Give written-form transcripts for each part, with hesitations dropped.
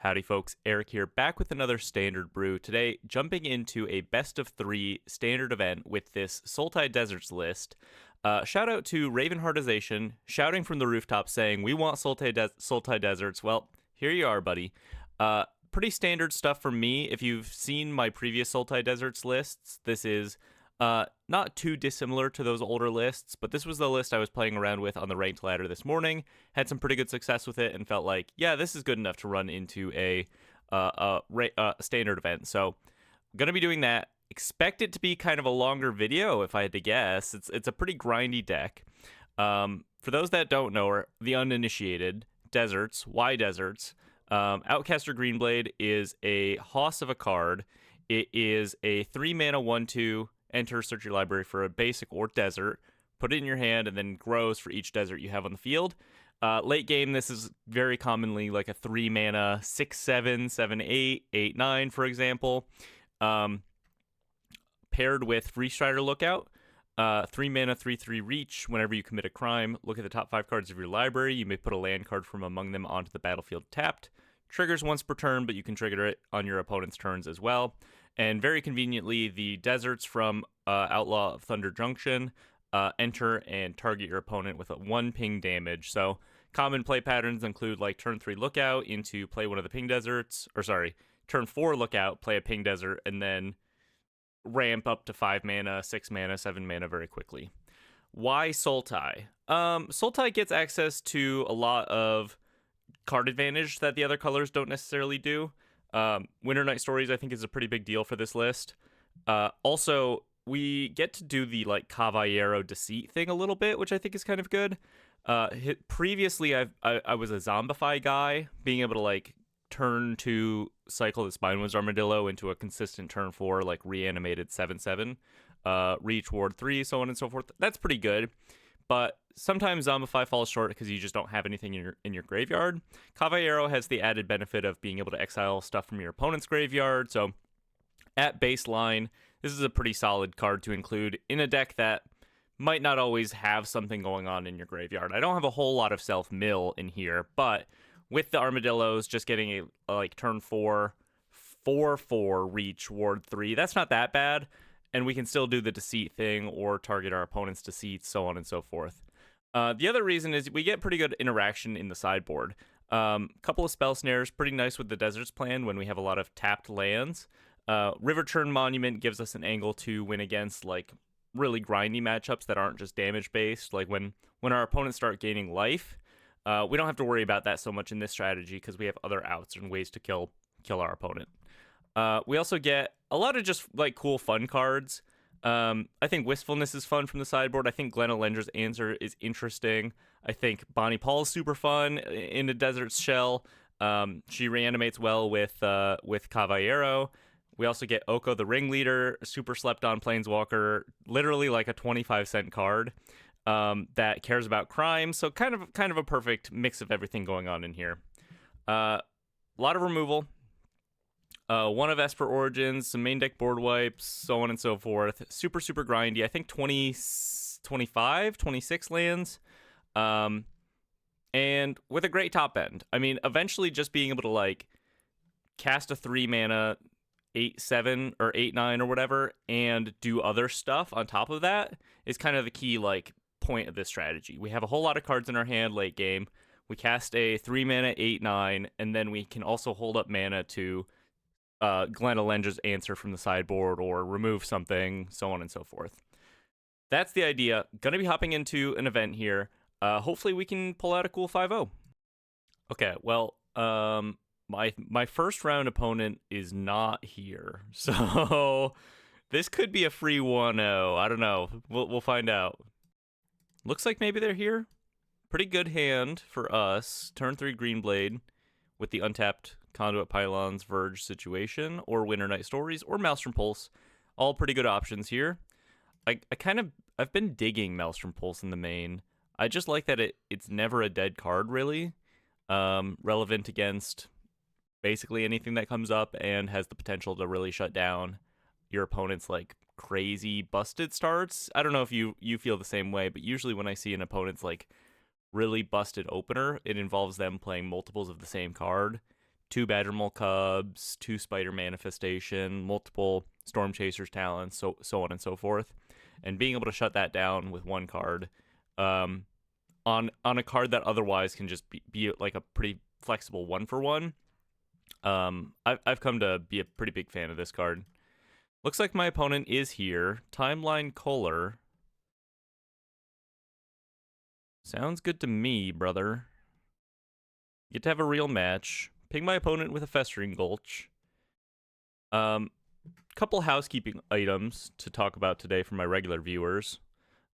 Howdy folks, Eric here, back with another standard brew. Today, jumping into a best of 3 standard event with this Sultai Deserts list. Shout out to Ravenheartization, shouting from the rooftop saying, we want Sultai Deserts. Well, here you are, buddy. Pretty standard stuff for me. If you've seen my previous Sultai Deserts lists, this is not too dissimilar to those older lists, but this was the list I was playing around with on the ranked ladder this morning. Had some pretty good success with it and felt like, yeah, this is good enough to run into a standard event. So I'm going to be doing that. Expect it to be kind of a longer video, if I had to guess. It's a pretty grindy deck. For those that don't know, or the uninitiated, Deserts, why Deserts? Outcaster Greenblade is a hoss of a card. It is a 3-mana 1/2. Enter, search your library for a basic or desert, put it in your hand, and then grows for each desert you have on the field. Late game, this is very commonly like a 3-mana 6/7, 7/8, 8/9, for example. Paired with Free Strider Lookout. 3-mana 3/3 reach. Whenever you commit a crime, look at the top 5 cards of your library. You may put a land card from among them onto the battlefield tapped. Triggers once per turn, but you can trigger it on your opponent's turns as well. And very conveniently, the deserts from Outlaw of Thunder Junction enter and target your opponent with a 1 ping damage. So common play patterns include like turn 3 Lookout into play one of the ping deserts, or sorry, turn 4 Lookout, play a ping desert, and then ramp up to 5 mana, 6 mana, 7 mana very quickly. Why Sultai? Sultai gets access to a lot of card advantage that the other colors don't necessarily do. Winter Night Stories, I think, is a pretty big deal for this list. Also, we get to do the like Caballero Deceit thing a little bit, which I think is kind of good. Previously, I was a Zombify guy, being able to like turn 2 cycle the Spinewinds Armadillo into a consistent turn 4 like reanimated 7/7, reach ward 3, so on and so forth. That's pretty good. But sometimes Zombify falls short because you just don't have anything in your graveyard. Caballero has the added benefit of being able to exile stuff from your opponent's graveyard. So at baseline, this is a pretty solid card to include in a deck that might not always have something going on in your graveyard. I don't have a whole lot of self-mill in here, but with the Armadillos just getting a like turn 4, 4/4 reach ward 3, that's not that bad. And we can still do the Deceit thing or target our opponent's Deceit, so on and so forth. The other reason is we get pretty good interaction in the sideboard. Couple of Spell Snares, pretty nice with the Deserts plan when we have a lot of tapped lands. River Turn Monument gives us an angle to win against like really grindy matchups that aren't just damage based. Like when our opponents start gaining life, we don't have to worry about that so much in this strategy because we have other outs and ways to kill our opponent. We also get a lot of just like cool fun cards. I think Wistfulness is fun from the sideboard. I think Glenalenger's Answer is interesting. I think Bonnie Paul is super fun in a Desert's shell. She reanimates well with Caballero. We also get Oko the Ringleader, super slept on Planeswalker, literally like a 25-cent card that cares about crime. So kind of a perfect mix of everything going on in here. A lot of removal. 1 of Esper Origins, some main deck board wipes, so on and so forth. Super grindy. I think 20, 25, 26 lands. And with a great top end. I mean, eventually just being able to like cast a 3-mana 8/7 or 8/9 or whatever and do other stuff on top of that is kind of the key like point of this strategy. We have a whole lot of cards in our hand late game. We cast a 3-mana 8/9, and then we can also hold up mana to Glenalenger's Answer from the sideboard or remove something, so on and so forth. That's the idea. Gonna be hopping into an event here. Hopefully we can pull out a cool 5-0. Okay, well, my first round opponent is not here, so this could be a free 1-0. I don't know. We'll find out. Looks like maybe they're here. Pretty good hand for us. Turn 3 Greenblade with the untapped Conduit Pylons Verge situation, or Winter Night Stories, or Maelstrom Pulse. All pretty good options here. I've been digging Maelstrom Pulse in the main. I just like that it's never a dead card, really. Relevant against basically anything that comes up and has the potential to really shut down your opponent's like crazy busted starts. I don't know if you feel the same way, but usually when I see an opponent's like really busted opener, it involves them playing multiples of the same card. 2 Badgermole Cubs, 2 Spider Manifestation, multiple Storm Chasers talents, so on and so forth. And being able to shut that down with 1 card on a card that otherwise can just be like a pretty flexible 1-for-1. I've come to be a pretty big fan of this card. Looks like my opponent is here. Timeline Kohler. Sounds good to me, brother. Get to have a real match. Ping my opponent with a Festering Gulch. Couple housekeeping items to talk about today for my regular viewers.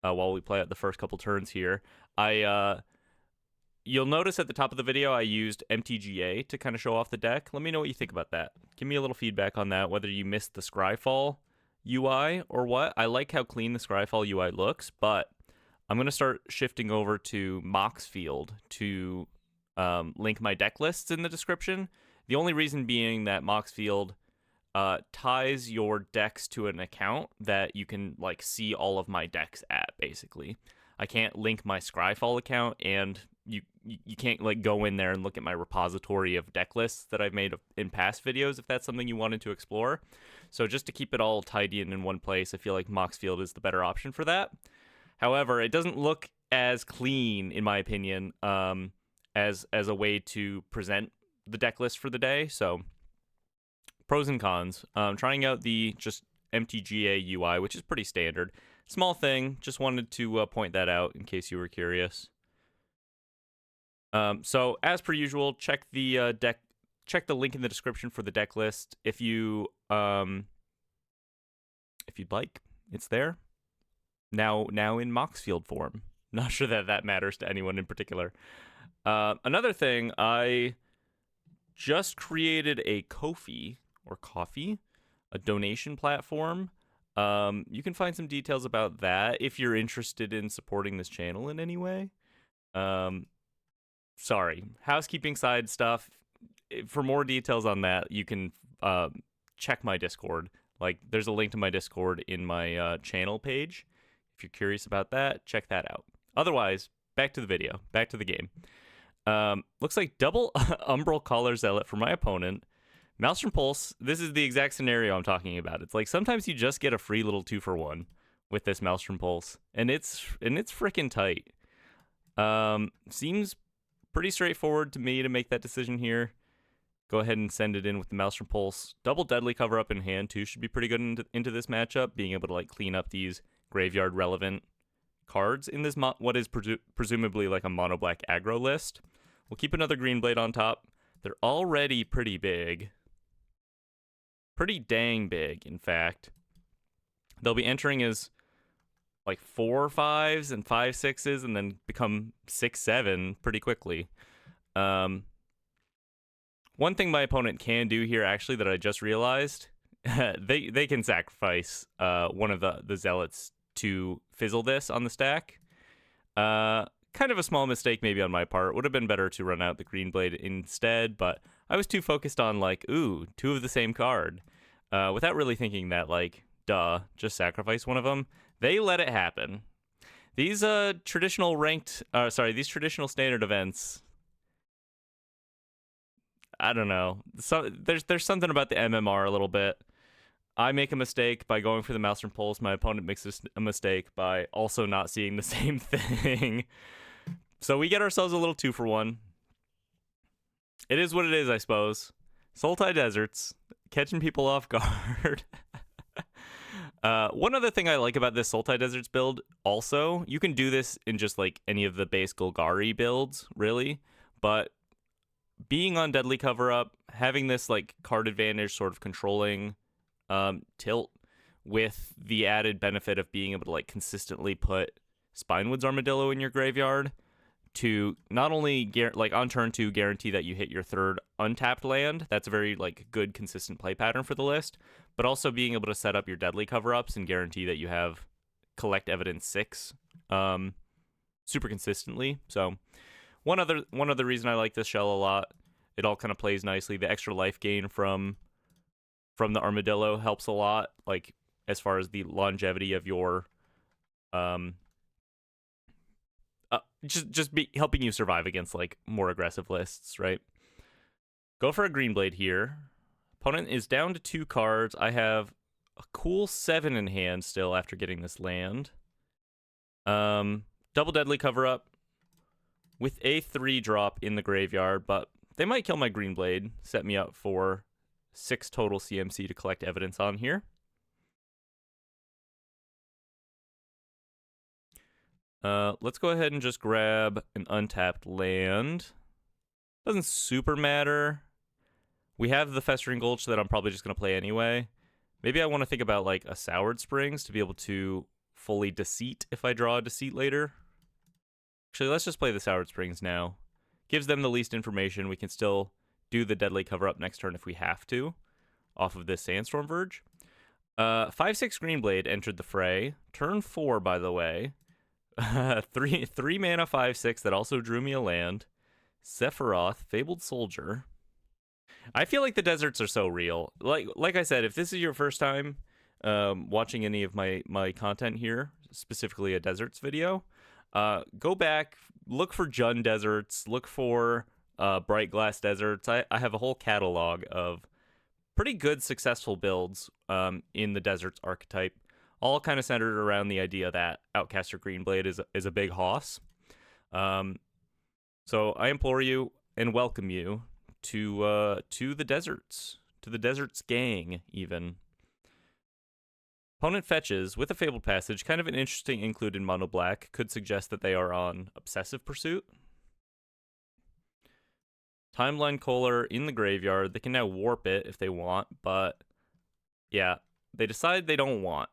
While we play out the first couple turns here, you'll notice at the top of the video I used MTGA to kind of show off the deck. Let me know what you think about that. Give me a little feedback on that, whether you missed the Scryfall UI or what. I like how clean the Scryfall UI looks, but I'm going to start shifting over to Moxfield to link my deck lists in the description. The only reason being that Moxfield ties your decks to an account that you can like see all of my decks at, basically. I can't link my Scryfall account, and you can't like go in there and look at my repository of deck lists that I've made in past videos if that's something you wanted to explore. So just to keep it all tidy and in one place, I feel like Moxfield is the better option for that. However, it doesn't look as clean, in my opinion, as a way to present the deck list for the day. So pros and cons. Trying out the just MTGA UI, which is pretty standard. Small thing, just wanted to point that out in case you were curious. So as per usual, check the check the link in the description for the deck list if you'd like. It's there. Now in Moxfield form. Not sure that matters to anyone in particular. Another thing, I just created a Ko-fi or Coffee, a donation platform. You can find some details about that if you're interested in supporting this channel in any way. Sorry, housekeeping side stuff. For more details on that, you can check my Discord. Like, there's a link to my Discord in my channel page. If you're curious about that, check that out. Otherwise, back to the video, back to the game. Looks like double Umbral Collar Zealot for my opponent. Maelstrom Pulse, this is the exact scenario I'm talking about. It's like sometimes you just get a free little 2-for-1 with this Maelstrom Pulse, and it's freaking tight. Seems pretty straightforward to me to make that decision here. Go ahead and send it in with the Maelstrom Pulse. Double Deadly Cover Up in hand too should be pretty good into this matchup, being able to like clean up these graveyard relevant cards in this what is presumably like a mono black aggro list. We'll keep another Greenblade on top. They're already pretty big. Pretty dang big, in fact. They'll be entering as like 4/5s and 5/6s and then become 6/7 pretty quickly. One thing my opponent can do here, actually, that I just realized, they can sacrifice one of the Zealots to fizzle this on the stack. Kind of a small mistake maybe on my part. Would have been better to run out the Greenblade instead, but I was too focused on like, ooh, 2 of the same card. Without really thinking that, like, duh, just sacrifice one of them. They let it happen. These traditional standard events, I don't know. So there's something about the MMR a little bit. I make a mistake by going for the Maelstrom Pulse. My opponent makes a mistake by also not seeing the same thing. So we get ourselves a little 2-for-1. It is what it is, I suppose. Sultai Deserts, catching people off guard. One other thing I like about this Sultai Deserts build, also, you can do this in just like any of the base Golgari builds, really. But being on Deadly Cover Up, having this like card advantage, sort of controlling tilt, with the added benefit of being able to like consistently put Spinewoods Armadillo in your graveyard to not only like on turn 2 guarantee that you hit your 3rd untapped land. That's a very like good consistent play pattern for the list, but also being able to set up your Deadly Cover-Ups and guarantee that you have Collect Evidence 6 super consistently. So one other reason I like this shell a lot, it all kind of plays nicely. The extra life gain from the Armadillo helps a lot, like as far as the longevity of your just be helping you survive against like more aggressive lists, right? Go for a Greenblade here. Opponent is down to 2 cards. I have a cool 7 in hand still after getting this land. Double Deadly cover up with a 3-drop in the graveyard, but they might kill my Greenblade, set me up for 6 total CMC to collect evidence on here. Let's go ahead and just grab an untapped land. Doesn't super matter. We have the Festering Gulch that I'm probably just going to play anyway. Maybe I want to think about like a Soured Springs to be able to fully Deceit if I draw a Deceit later. Actually, let's just play the Soured Springs now. Gives them the least information. We can still do the Deadly cover-up next turn if we have to, off of this Sandstorm Verge. 5/6 Greenblade entered the fray. Turn 4, by the way. 3 mana 5/6 that also drew me a land. Sephiroth, Fabled Soldier. I feel like the deserts are so real. Like I said, if this is your first time watching any of my content here, specifically a deserts video, go back, look for Jund deserts, look for Bright Glass deserts. I have a whole catalog of pretty good successful builds in the deserts archetype, all kind of centered around the idea that Outcaster Greenblade is a big hoss. So I implore you and welcome you to the deserts gang even. Opponent fetches with a Fabled Passage, kind of an interesting include in mono black, could suggest that they are on Obsessive Pursuit. Timeline Kohler in the graveyard. They can now warp it if they want, but yeah, they decide they don't want.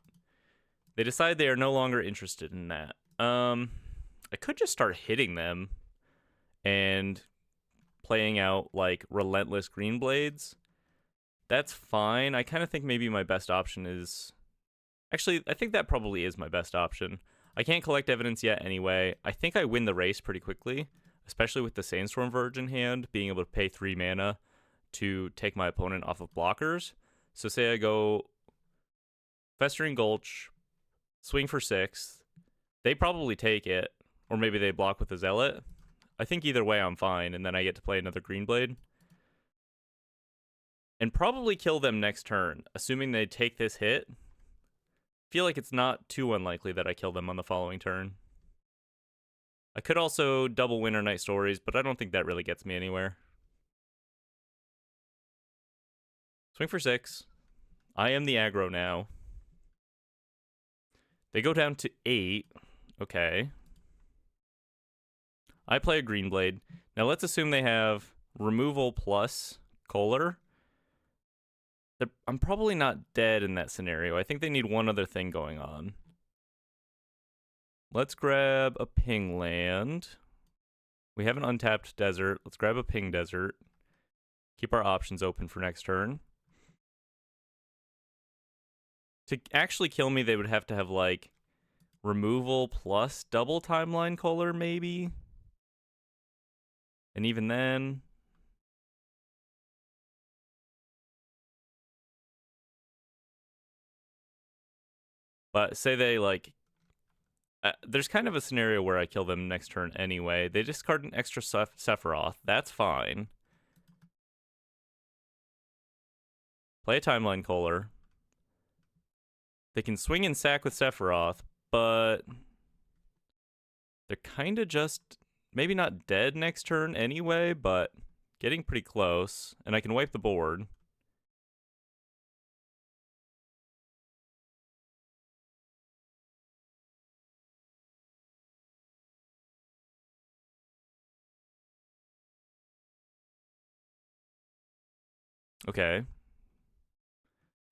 They decide they are no longer interested in that. I could just start hitting them and playing out like Relentless Greenblades. That's fine. I kind of think maybe my best option is... Actually, I think that probably is my best option. I can't collect evidence yet anyway. I think I win the race pretty quickly, especially with the Sandstorm Verge in hand, being able to pay 3 mana to take my opponent off of blockers. So say I go Festering Gulch, swing for 6. They probably take it, or maybe they block with a Zealot. I think either way I'm fine, and then I get to play another Greenblade. And probably kill them next turn, assuming they take this hit. Feel like it's not too unlikely that I kill them on the following turn. I could also double Winter Night Stories, but I don't think that really gets me anywhere. Swing for 6. I am the aggro now. They go down to 8. Okay. I play a Greenblade. Now let's assume they have removal plus Kohler. I'm probably not dead in that scenario. I think they need one other thing going on. Let's grab a ping land. We have an untapped desert. Let's grab a ping desert. Keep our options open for next turn. To actually kill me, they would have to have, like, removal plus double timeline Kohler, maybe? And even then... But say they, like... there's kind of a scenario where I kill them next turn anyway. They discard an extra Sephiroth. That's fine. Play a timeline Kohler. They can swing and sack with Sephiroth, but... they're kind of just... maybe not dead next turn anyway, but getting pretty close. And I can wipe the board. Okay.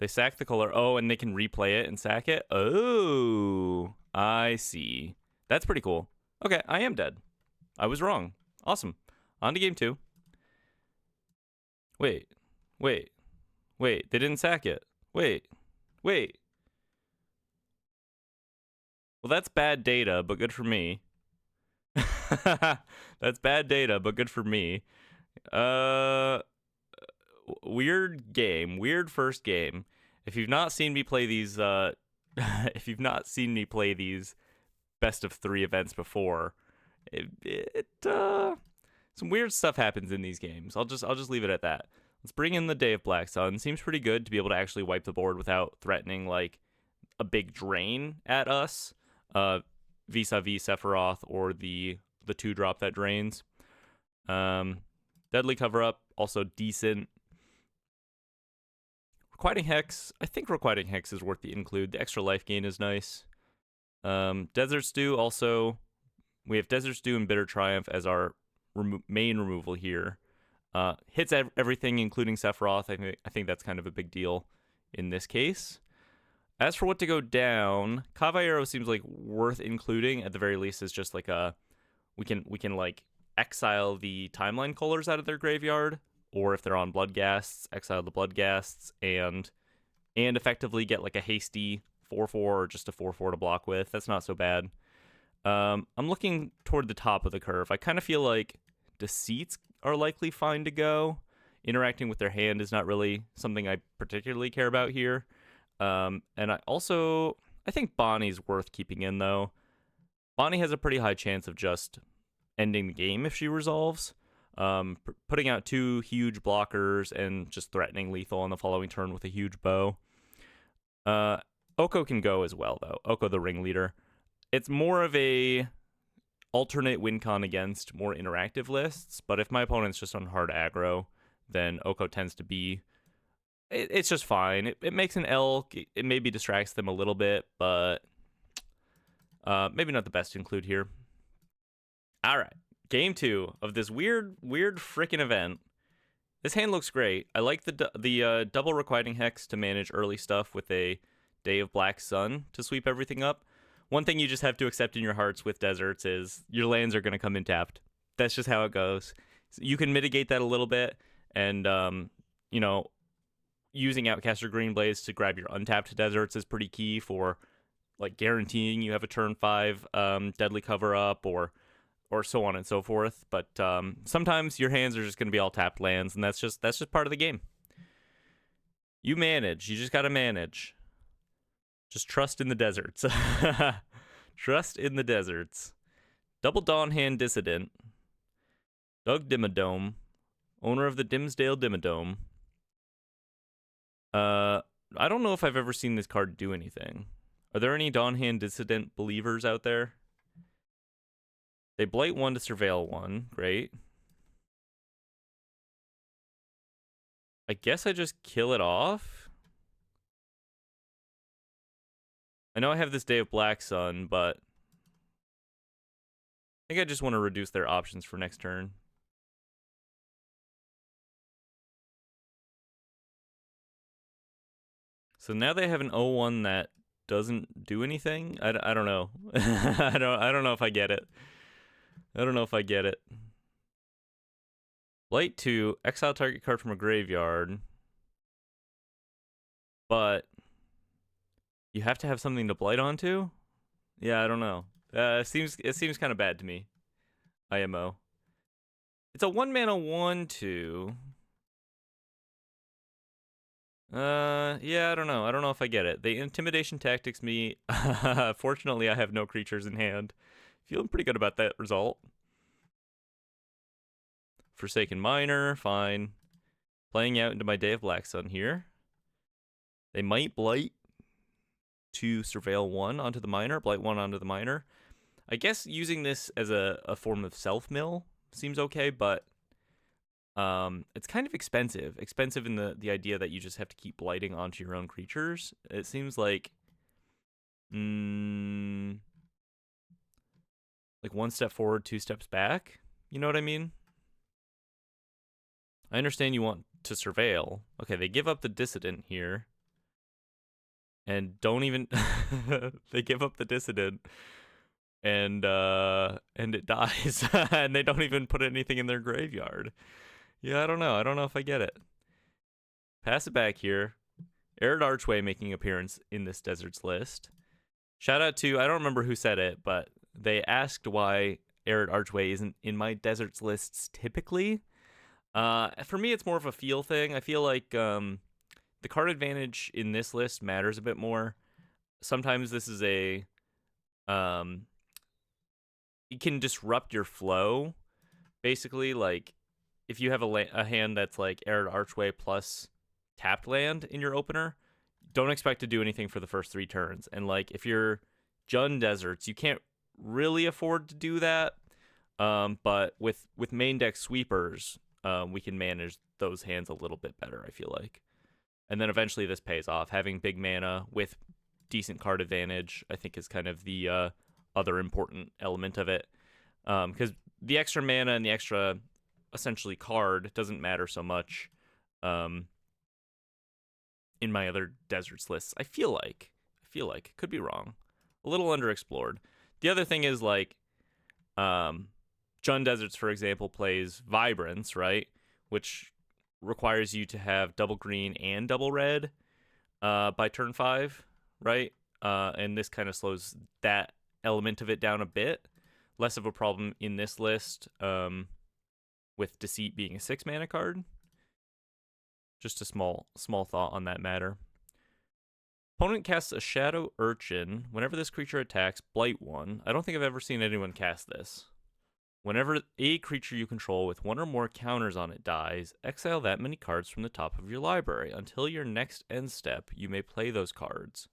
They sack the Kohler. Oh, and they can replay it and sack it? Oh, I see. That's pretty cool. Okay, I am dead. I was wrong. Awesome. On to game 2. Wait. They didn't sack it. Wait. Well, that's bad data, but good for me. That's bad data, but good for me. Weird game. Weird first game. If you've not seen me play these, if you've not seen me play these best of 3 events before, some weird stuff happens in these games. I'll just leave it at that. Let's bring in the Day of Black Sun. Seems pretty good to be able to actually wipe the board without threatening like a big drain at us, vis-a-vis Sephiroth or the 2-drop that drains. Deadly Cover Up, also decent. Requiting Hex, I think Requiting Hex is worth the include. The extra life gain is nice. Desert Stew also, we have Desert Stew and Bitter Triumph as our main removal here. Hits everything, including Sephiroth. I think that's kind of a big deal in this case. As for what to go down, Caballero seems like worth including at the very least. Is just like we can like exile the Timeline Colors out of their graveyard, or if they're on Bloodghasts, exile the Bloodghasts and effectively get like a hasty 4/4 or just a 4/4 to block with. That's not so bad. I'm looking toward the top of the curve. I kind of feel like Deceits are likely fine to go. Interacting with their hand is not really something I particularly care about here. And I think Bonnie's worth keeping in, though. Bonnie has a pretty high chance of just ending the game if she resolves. Putting out 2 huge blockers and just threatening lethal on the following turn with a huge bow. Oko can go as well, though. Oko, the ringleader. It's more of a alternate win con against more interactive lists, but if my opponent's just on hard aggro, then Oko tends to be... It's just fine. It makes an elk. It maybe distracts them a little bit, but maybe not the best to include here. All right, game 2 of this weird frickin' event. This hand looks great. I like the double Requiting Hex to manage early stuff with a Day of Black Sun to sweep everything up. One thing you just have to accept in your hearts with Deserts is your lands are going to come in tapped. That's just how it goes. So you can mitigate that a little bit, and using Outcaster Greenblades to grab your untapped Deserts is pretty key for like guaranteeing you have a turn 5 Deadly Cover Up or so on and so forth. But sometimes your hands are just going to be all tapped lands, and that's just part of the game. You manage. You just got to manage. Just trust in the Deserts. Trust in the Deserts. Double Dawnhand Dissident. Doug Dimmadome, owner of the Dimsdale Dimmadome. I don't know if I've ever seen this card do anything. Are there any Dawnhand Dissident believers out there? They blight 1 to surveil 1. Great. I guess I just kill it off. I know I have this Day of Black Sun, but I think I just want to reduce their options for next turn. So now they have an 0/1 that doesn't do anything. I don't know. I don't know if I get it. I don't know if I get it. Blight 2, exile target card from a graveyard. But you have to have something to blight onto? Yeah, I don't know. It seems kind of bad to me. IMO. It's a 1-mana 1/2. Yeah, I don't know. I don't know if I get it. They intimidation tactics me. Fortunately, I have no creatures in hand. Feeling pretty good about that result. Forsaken Miner, fine. Playing out into my Day of Black Sun here. They might blight to surveil 1 onto the Miner, blight 1 onto the Miner. I guess using this as a form of self-mill seems okay, but it's kind of expensive. Expensive in the idea that you just have to keep blighting onto your own creatures. It seems like like 1 step forward, 2 steps back. You know what I mean? I understand you want to surveil. Okay, they give up the Dissident here. And don't even they give up the Dissident and it dies. And they don't even put anything in their graveyard. Yeah, I don't know. I don't know if I get it. Pass it back here. Arid Archway making appearance in this Deserts list. Shout out to, I don't remember who said it, but they asked why Arid Archway isn't in my Deserts lists typically. For me, it's more of a feel thing. I feel like the card advantage in this list matters a bit more. Sometimes this is it can disrupt your flow basically, like, if you have a hand that's like Arid Archway plus tapped land in your opener, don't expect to do anything for the first 3 turns. And like, if you're Jund Deserts, you can't really afford to do that. But with main deck sweepers, we can manage those hands a little bit better, I feel like. And then eventually this pays off. Having big mana with decent card advantage, I think, is kind of the other important element of it. Because the extra mana and the extra, essentially, card doesn't matter so much in my other Deserts lists. I feel like. Could be wrong. A little underexplored. The other thing is, like, Jund Deserts, for example, plays Vibrance, right? Which requires you to have double green and double red by turn 5, right? And this kind of slows that element of it down a bit. Less of a problem in this list, with Deceit being a 6 mana card. Just a small thought on that matter. Opponent casts a Shadow Urchin. Whenever this creature attacks, blight 1. I don't think I've ever seen anyone cast this. Whenever a creature you control with 1 or more counters on it dies, exile that many cards from the top of your library. Until your next end step, you may play those cards.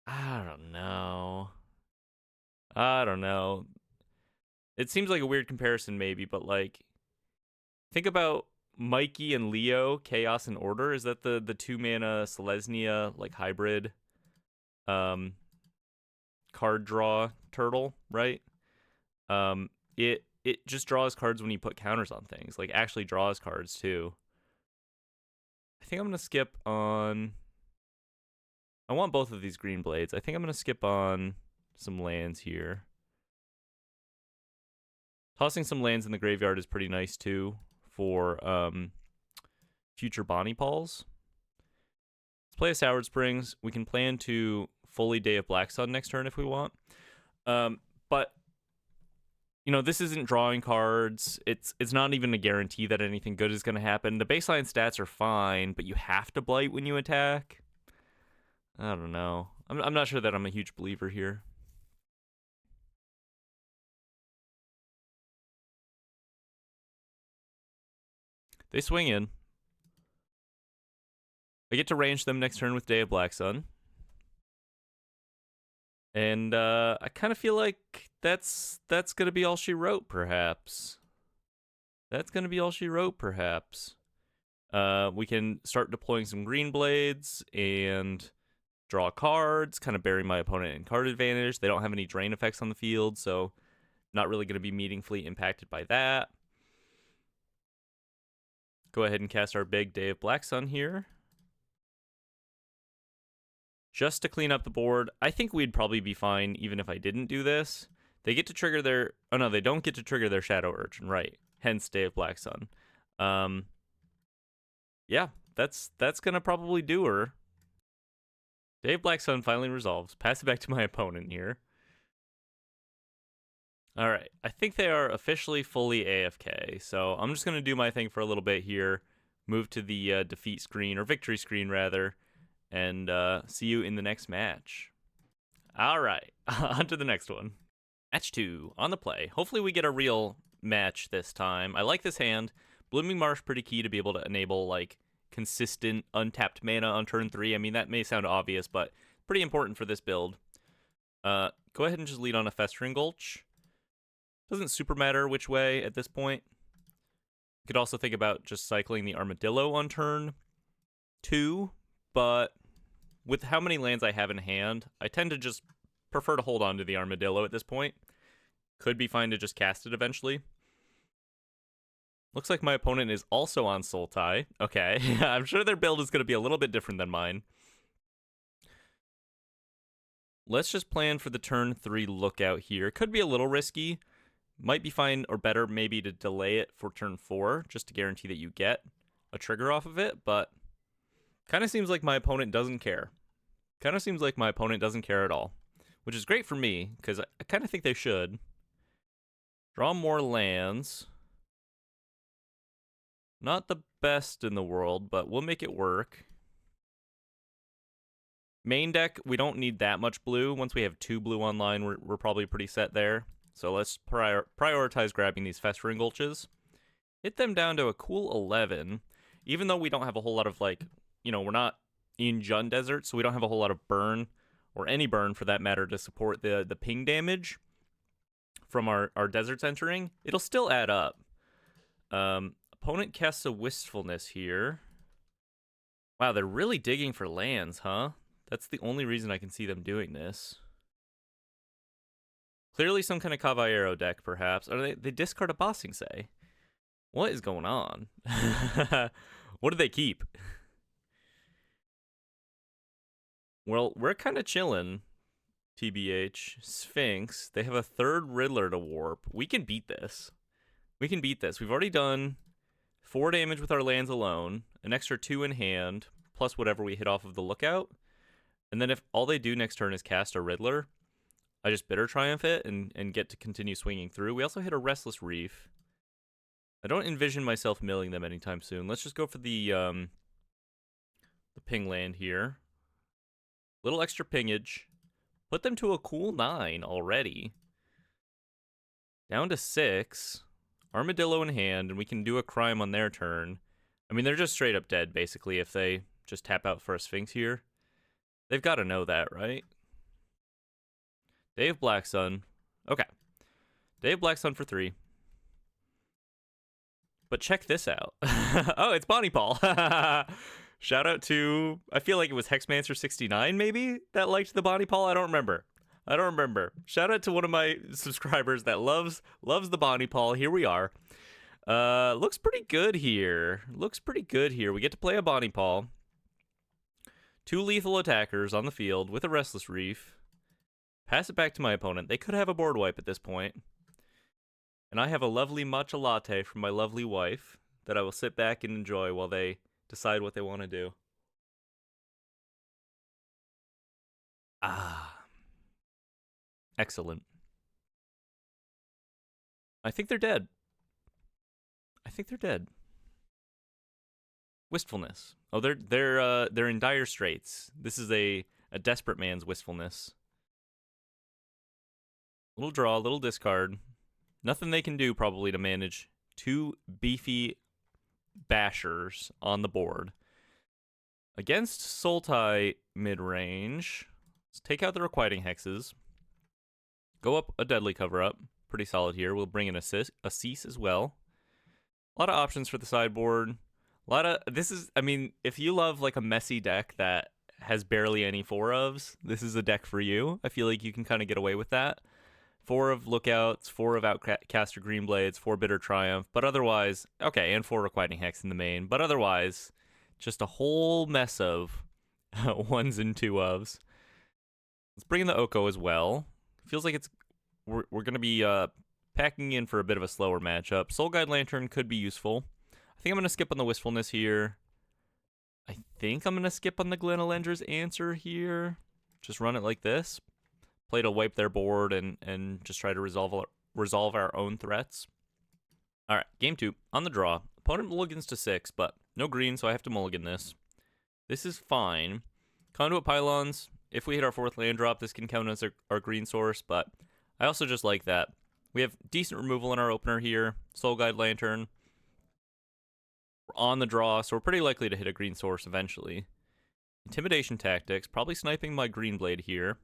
I don't know. It seems like a weird comparison maybe, but like, think about Mikey and Leo, Chaos and Order. Is that the 2 mana Selesnya like hybrid card draw turtle, right? It just draws cards when you put counters on things. Like, actually draws cards too. I think I'm gonna skip on. I want both of these green blades. I think I'm gonna skip on some lands here. Tossing some lands in the graveyard is pretty nice too for future Bonnie Pauls. Let's play a Sour Springs. We can plan to fully Day of Black Sun next turn if we want. But you know, this isn't drawing cards. It's not even a guarantee that anything good is going to happen. The baseline stats are fine, but you have to blight when you attack. I don't know. I'm not sure that I'm a huge believer here. They swing in. I get to range them next turn with Day of Black Sun. And I kind of feel like that's going to be all she wrote, perhaps. We can start deploying some green blades and draw cards, kind of bury my opponent in card advantage. They don't have any drain effects on the field, so not really going to be meaningfully impacted by that. Go ahead and cast our big Day of Black Sun here. Just to clean up the board. I think we'd probably be fine even if I didn't do this. They get to trigger their... Oh, no, they don't get to trigger their Shadow Urchin, right. Hence Day of Black Sun. Yeah, that's going to probably do her. Day of Black Sun finally resolves. Pass it back to my opponent here. All right, I think they are officially fully AFK, so I'm just going to do my thing for a little bit here. Move to the defeat screen, or victory screen, rather. And see you in the next match. All right, on to the next one. Match 2, on the play. Hopefully we get a real match this time. I like this hand. Blooming Marsh pretty key to be able to enable, like, consistent untapped mana on turn 3. I mean, that may sound obvious, but pretty important for this build. Go ahead and just lead on a Festering Gulch. Doesn't super matter which way at this point. You could also think about just cycling the Armadillo on turn 2, but with how many lands I have in hand, I tend to just prefer to hold on to the Armadillo at this point. Could be fine to just cast it eventually. Looks like my opponent is also on Sultai. Okay, I'm sure their build is going to be a little bit different than mine. Let's just plan for the turn 3 lookout here. Could be a little risky. Might be fine or better maybe to delay it for turn 4, just to guarantee that you get a trigger off of it, but kind of seems like my opponent doesn't care. Kind of seems like my opponent doesn't care at all, which is great for me, because I kind of think they should. Draw more lands. Not the best in the world, but we'll make it work. Main deck, we don't need that much blue. Once we have 2 blue online, we're probably pretty set there. So let's prioritize grabbing these Festering Gulches. Hit them down to a cool 11. Even though we don't have a whole lot of, like, you know, we're not in Jund Desert, so we don't have a whole lot of burn, or any burn for that matter, to support the ping damage from our deserts entering. It'll still add up. Opponent casts a Wistfulness here. Wow, they're really digging for lands, huh? That's the only reason I can see them doing this. Clearly some kind of Caballero deck, perhaps. Or they discard a Bossing Say. What is going on? What do they keep? Well, we're kind of chilling, TBH. Sphinx, they have a third Riddler to warp. We can beat this. We can beat this. We've already done 4 damage with our lands alone, an extra 2 in hand, plus whatever we hit off of the Lookout. And then if all they do next turn is cast a Riddler, I just Bitter Triumph it and get to continue swinging through. We also hit a Restless Reef. I don't envision myself milling them anytime soon. Let's just go for the ping land here. Little extra pingage. Put them to a cool 9 already. Down to 6. Armadillo in hand, and we can do a crime on their turn. I mean, they're just straight up dead, basically, if they just tap out for a Sphinx here. They've got to know that, right? Day of Black Sun. Okay. Day of Black Sun for 3. But check this out. Oh, it's Bonnie Paul. Shout out to, I feel like it was Hexmancer69 maybe that liked the Bonnie Paul. I don't remember. Shout out to one of my subscribers that loves the Bonnie Paul. Here we are. Looks pretty good here. We get to play a Bonnie Paul. 2 lethal attackers on the field with a Restless Reef. Pass it back to my opponent. They could have a board wipe at this point. And I have a lovely matcha latte from my lovely wife that I will sit back and enjoy while they decide what they want to do. Ah. Excellent. I think they're dead. Wistfulness. Oh, they're in dire straits. This is a desperate man's wistfulness. Little draw, little discard. Nothing they can do probably to manage 2 beefy bashers on the board. Against Sultai midrange, let's take out the Requiting Hexes. Go up a Deadly Cover-Up. Pretty solid here. We'll bring in a Cease as well. A lot of options for the sideboard. I mean, if you love like a messy deck that has barely any 4-ofs, this is a deck for you. I feel like you can kind of get away with that. 4 of Lookouts, 4 of Outcaster Greenblades, 4 Bitter Triumph, but otherwise, okay, and 4 Requiting Hex in the main, but otherwise, just a whole mess of 1s and 2-ofs. Let's bring in the Oko as well. Feels like we're going to be packing in for a bit of a slower matchup. Soul Guide Lantern could be useful. I think I'm going to skip on the Wistfulness here. I think I'm going to skip on the Glenalendra's Answer here. Just run it like this. Play to wipe their board and just try to resolve our own threats. All right, game 2 on the draw. Opponent mulligans to 6, but no green, so I have to mulligan this. This is fine. Conduit Pylons. If we hit our 4th land drop, this can count as our green source, but I also just like that. We have decent removal in our opener here. Soul Guide Lantern. We're on the draw, so we're pretty likely to hit a green source eventually. Intimidation Tactics. Probably sniping my Greenblade here.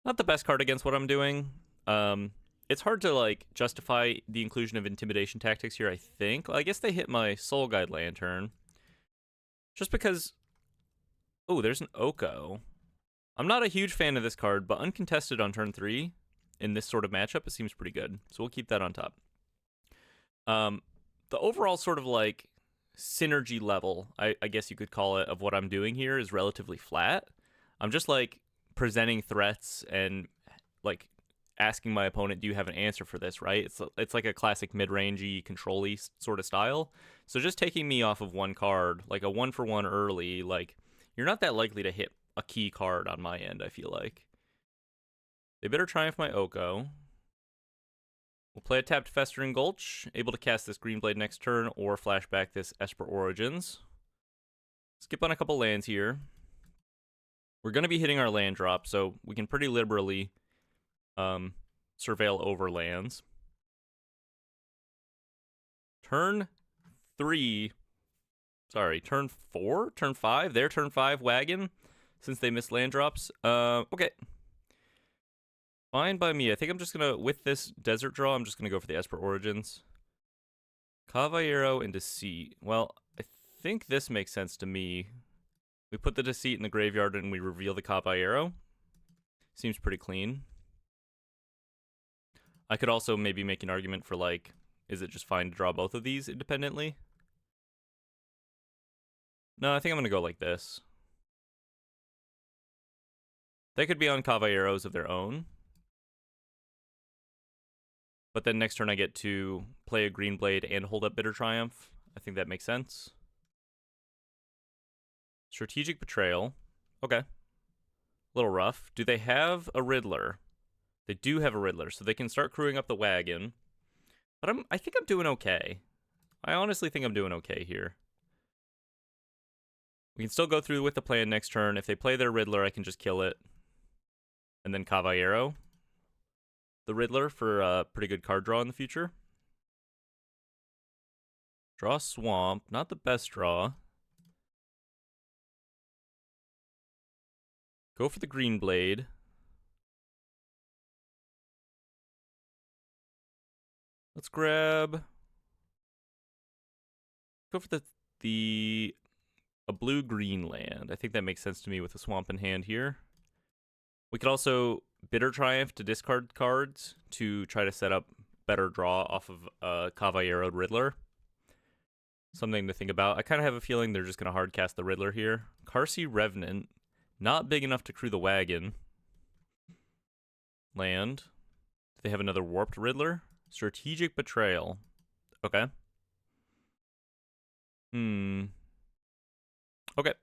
Not the best card against what I'm doing. It's hard to like justify the inclusion of Intimidation Tactics here, I think. Well, I guess they hit my Soul Guide Lantern. Just because... Oh, there's an Oko. I'm not a huge fan of this card, but uncontested on turn 3 in this sort of matchup, it seems pretty good. So we'll keep that on top. The overall sort of like synergy level, I guess you could call it, of what I'm doing here is relatively flat. I'm just like presenting threats and like asking my opponent, do you have an answer for this, right? It's like a classic mid-rangey, control-y sort of style. So just taking me off of one card, like a 1-for-1 early, like you're not that likely to hit a key card on my end, I feel like. They better triumph my Oko. We'll play a tapped Festering Gulch, able to cast this Greenblade next turn or flashback this Esper Origins. Skip on a couple lands here. We're going to be hitting our land drop, so we can pretty liberally surveil overlands. Turn 4? Turn 5? Their turn 5 wagon, since they missed land drops. Okay. Fine by me. I think I'm just gonna, with this desert draw, I'm just gonna go for the Esper Origins. Caballero and Deceit. Well, I think this makes sense to me. We put the Deceit in the graveyard and we reveal the Caballero. Seems pretty clean. I could also maybe make an argument for, like, is it just fine to draw both of these independently? No, I think I'm going to go like this. They could be on Caballeros of their own. But then next turn I get to play a Greenblade and hold up Bitter Triumph. I think that makes sense. Strategic Betrayal. Okay. A little rough. Do they have a Riddler? They do have a Riddler, so they can start crewing up the wagon. But I think I'm doing okay. I honestly think I'm doing okay here. We can still go through with the plan next turn. If they play their Riddler, I can just kill it. And then Caballero the Riddler for a pretty good card draw in the future. Draw Swamp. Not the best draw. Go for the Greenblade. Let's grab... Go for a blue-green land. I think that makes sense to me with a swamp in hand here. We could also Bitter Triumph to discard cards to try to set up better draw off of Caballero Riddler. Something to think about. I kind of have a feeling they're just going to hardcast the Riddler here. Carsey Revenant. Not big enough to crew the wagon. Land. Do they have another Warped Riddler? Strategic Betrayal. Okay. Okay.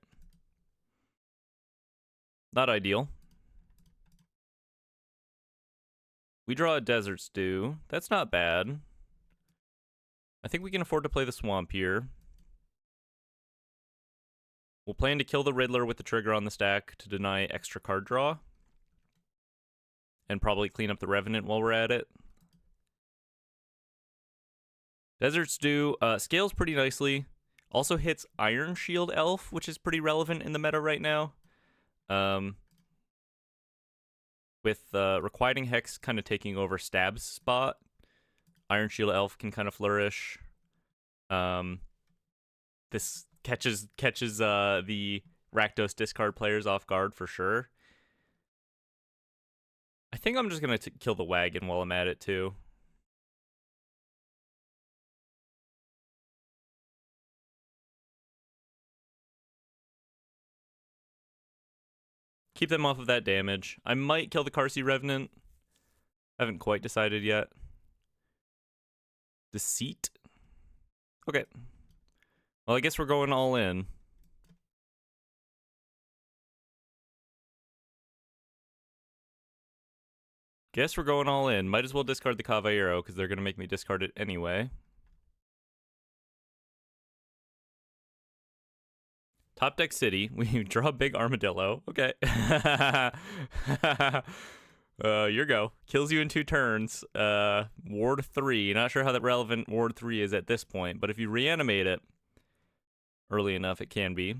Not ideal. We draw a Desert Stew. That's not bad. I think we can afford to play the Swamp here. We'll plan to kill the Riddler with the trigger on the stack to deny extra card draw. And probably clean up the Revenant while we're at it. Desert Stew scales pretty nicely. Also hits Iron Shield Elf, which is pretty relevant in the meta right now. With Requiting Hex kind of taking over Stab's spot, Iron Shield Elf can kind of flourish. This catches the Rakdos discard players off guard for sure. I think I'm just going to kill the wagon while I'm at it too. Keep them off of that damage. I might kill the Carsey Revenant. Haven't quite decided yet. Deceit. Okay. Well, I guess we're going all in. Guess we're going all in. Might as well discard the Caballero because they're going to make me discard it anyway. Top deck City. We draw a big Armadillo. Okay. Your go. Kills you in 2 turns. Ward 3. Not sure how that relevant Ward 3 is at this point, but if you reanimate it early enough, it can be.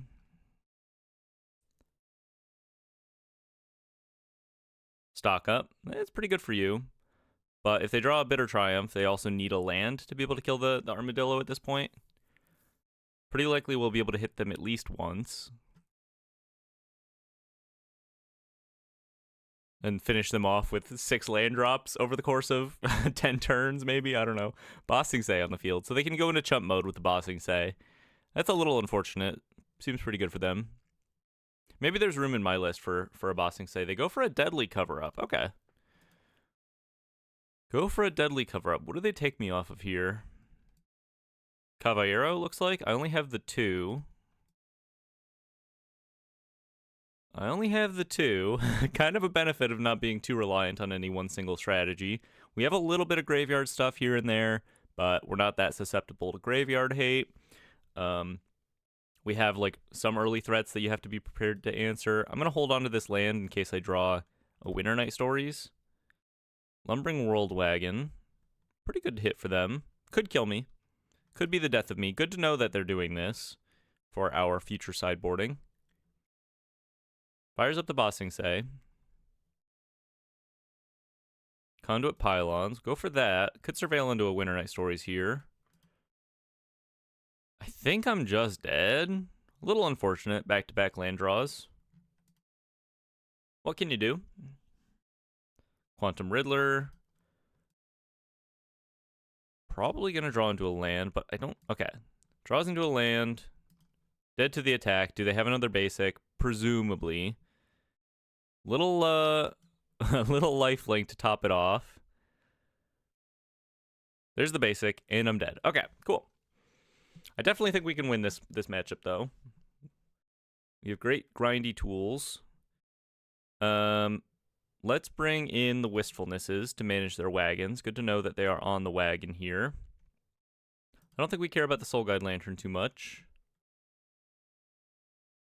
Stock up. It's pretty good for you. But if they draw a Bitter Triumph, they also need a land to be able to kill the Armadillo at this point. Pretty likely we'll be able to hit them at least once. And finish them off with 6 land drops over the course of 10 turns, maybe? I don't know. Bossing Say on the field. So they can go into chump mode with the Bossing Say. That's a little unfortunate. Seems pretty good for them. Maybe there's room in my list for a Bossing Say. They go for a Deadly Cover-Up. Okay. Go for a Deadly Cover-Up. What do they take me off of here? Caballero, looks like. I only have the 2. Kind of a benefit of not being too reliant on any one single strategy. We have a little bit of graveyard stuff here and there, but we're not that susceptible to graveyard hate. We have like some early threats that you have to be prepared to answer. I'm going to hold on to this land in case I draw a Winter Night Stories. Lumbering World Wagon. Pretty good hit for them. Could kill me. Could be the death of me. Good to know that they're doing this for our future sideboarding. Fires up the Bossing Say. Conduit Pylons. Go for that. Could surveil into a Winter Night Stories here. I think I'm just dead. A little unfortunate. Back-to-back land draws. What can you do? Quantum Riddler. Probably going to draw into a land, but I don't... Okay. Draws into a land. Dead to the attack. Do they have another basic? Presumably. Little, a little lifelink to top it off. There's the basic, and I'm dead. Okay, cool. I definitely think we can win this matchup, though. We have great grindy tools. Let's bring in the Wistfulnesses to manage their wagons. Good to know that they are on the wagon here. I don't think we care about the Soul Guide Lantern too much.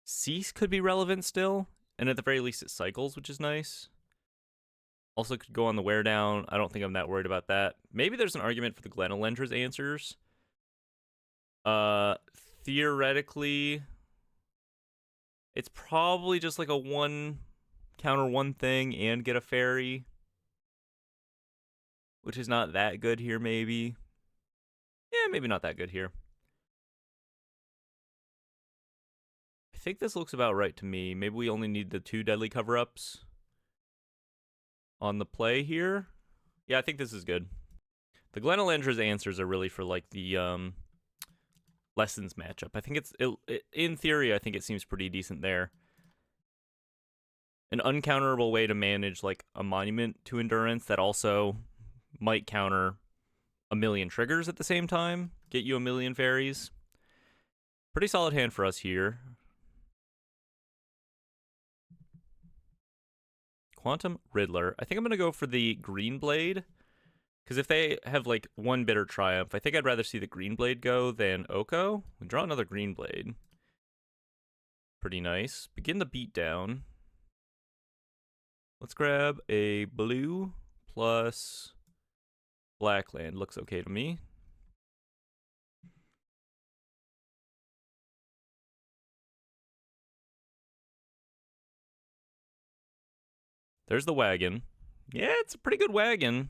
Cease could be relevant still, and at the very least it cycles, which is nice. Also could go on the wear down. I don't think I'm that worried about that. Maybe there's an argument for the Glenalendra's Answers. Theoretically, it's probably just like a counter one thing and get a fairy, which is not that good here, maybe. Yeah, maybe not that good here. I think this looks about right to me. Maybe we only need the 2 deadly cover-ups on the play here. Yeah, I think this is good. The Glenalendra's Answers are really for like the Lessons matchup. I think in theory, I think it seems pretty decent there. An uncounterable way to manage like a Monument to Endurance that also might counter a million triggers at the same time, get you a million fairies. Pretty solid hand for us here. Quantum Riddler. I think I'm going to go for the Greenblade, because if they have like 1 Bitter Triumph, I think I'd rather see the Greenblade go than Oko. We draw another Greenblade. Pretty nice. Begin the beatdown. Let's grab a blue plus black land. Looks okay to me. There's the wagon. Yeah, it's a pretty good wagon.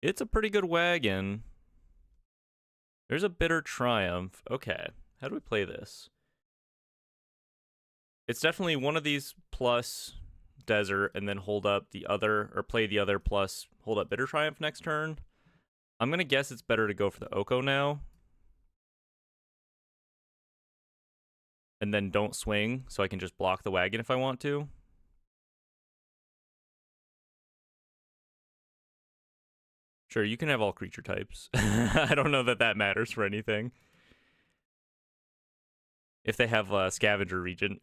It's a pretty good wagon. There's a Bitter Triumph. Okay, how do we play this? It's definitely one of these plus Desert and then hold up the other, or play the other plus hold up Bitter Triumph next turn. I'm going to guess it's better to go for the Oko now. And then don't swing, so I can just block the wagon if I want to. Sure, you can have all creature types. I don't know that that matters for anything. If they have a Scavenger Regent.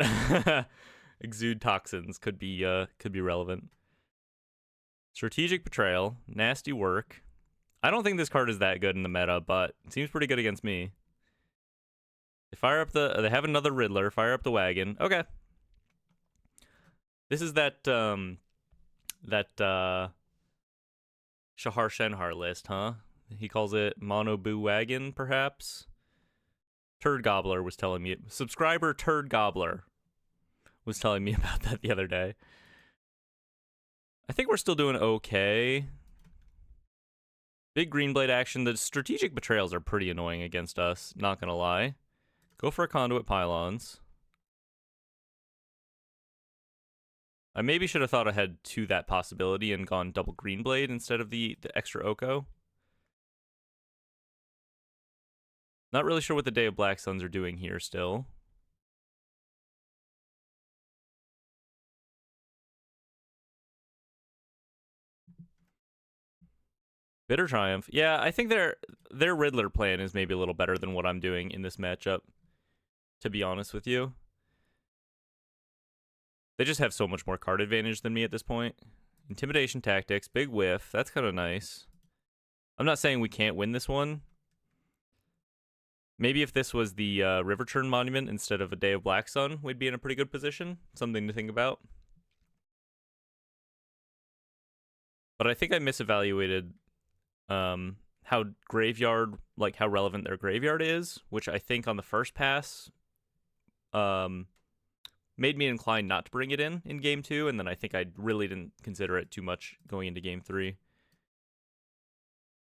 Exude Toxins could be relevant. Strategic Betrayal. Nasty work. I don't think this card is that good in the meta, but it seems pretty good against me. They fire up they have another Riddler. Fire up the wagon. Okay. This is that Shahar Shenhar list, huh? He calls it Mono Boo Wagon, perhaps? Turd Gobbler was telling me. Subscriber Turd Gobbler was telling me about that the other day. I think we're still doing okay. Big Greenblade action. The strategic betrayals are pretty annoying against us, not gonna lie. Go for a Conduit Pylons. I maybe should have thought ahead to that possibility and gone double Greenblade instead of the extra Oko. Not really sure what the Day of Black Suns are doing here still. Bitter Triumph. Yeah, I think their Riddler plan is maybe a little better than what I'm doing in this matchup, to be honest with you. They just have so much more card advantage than me at this point. Intimidation Tactics, big whiff. That's kind of nice. I'm not saying we can't win this one. Maybe if this was the Riverturn Monument instead of a Day of Black Sun, we'd be in a pretty good position. Something to think about. But I think I misevaluated how graveyard, like how relevant their graveyard is, which I think on the first pass made me inclined not to bring it in game 2, and then I think I really didn't consider it too much going into game 3.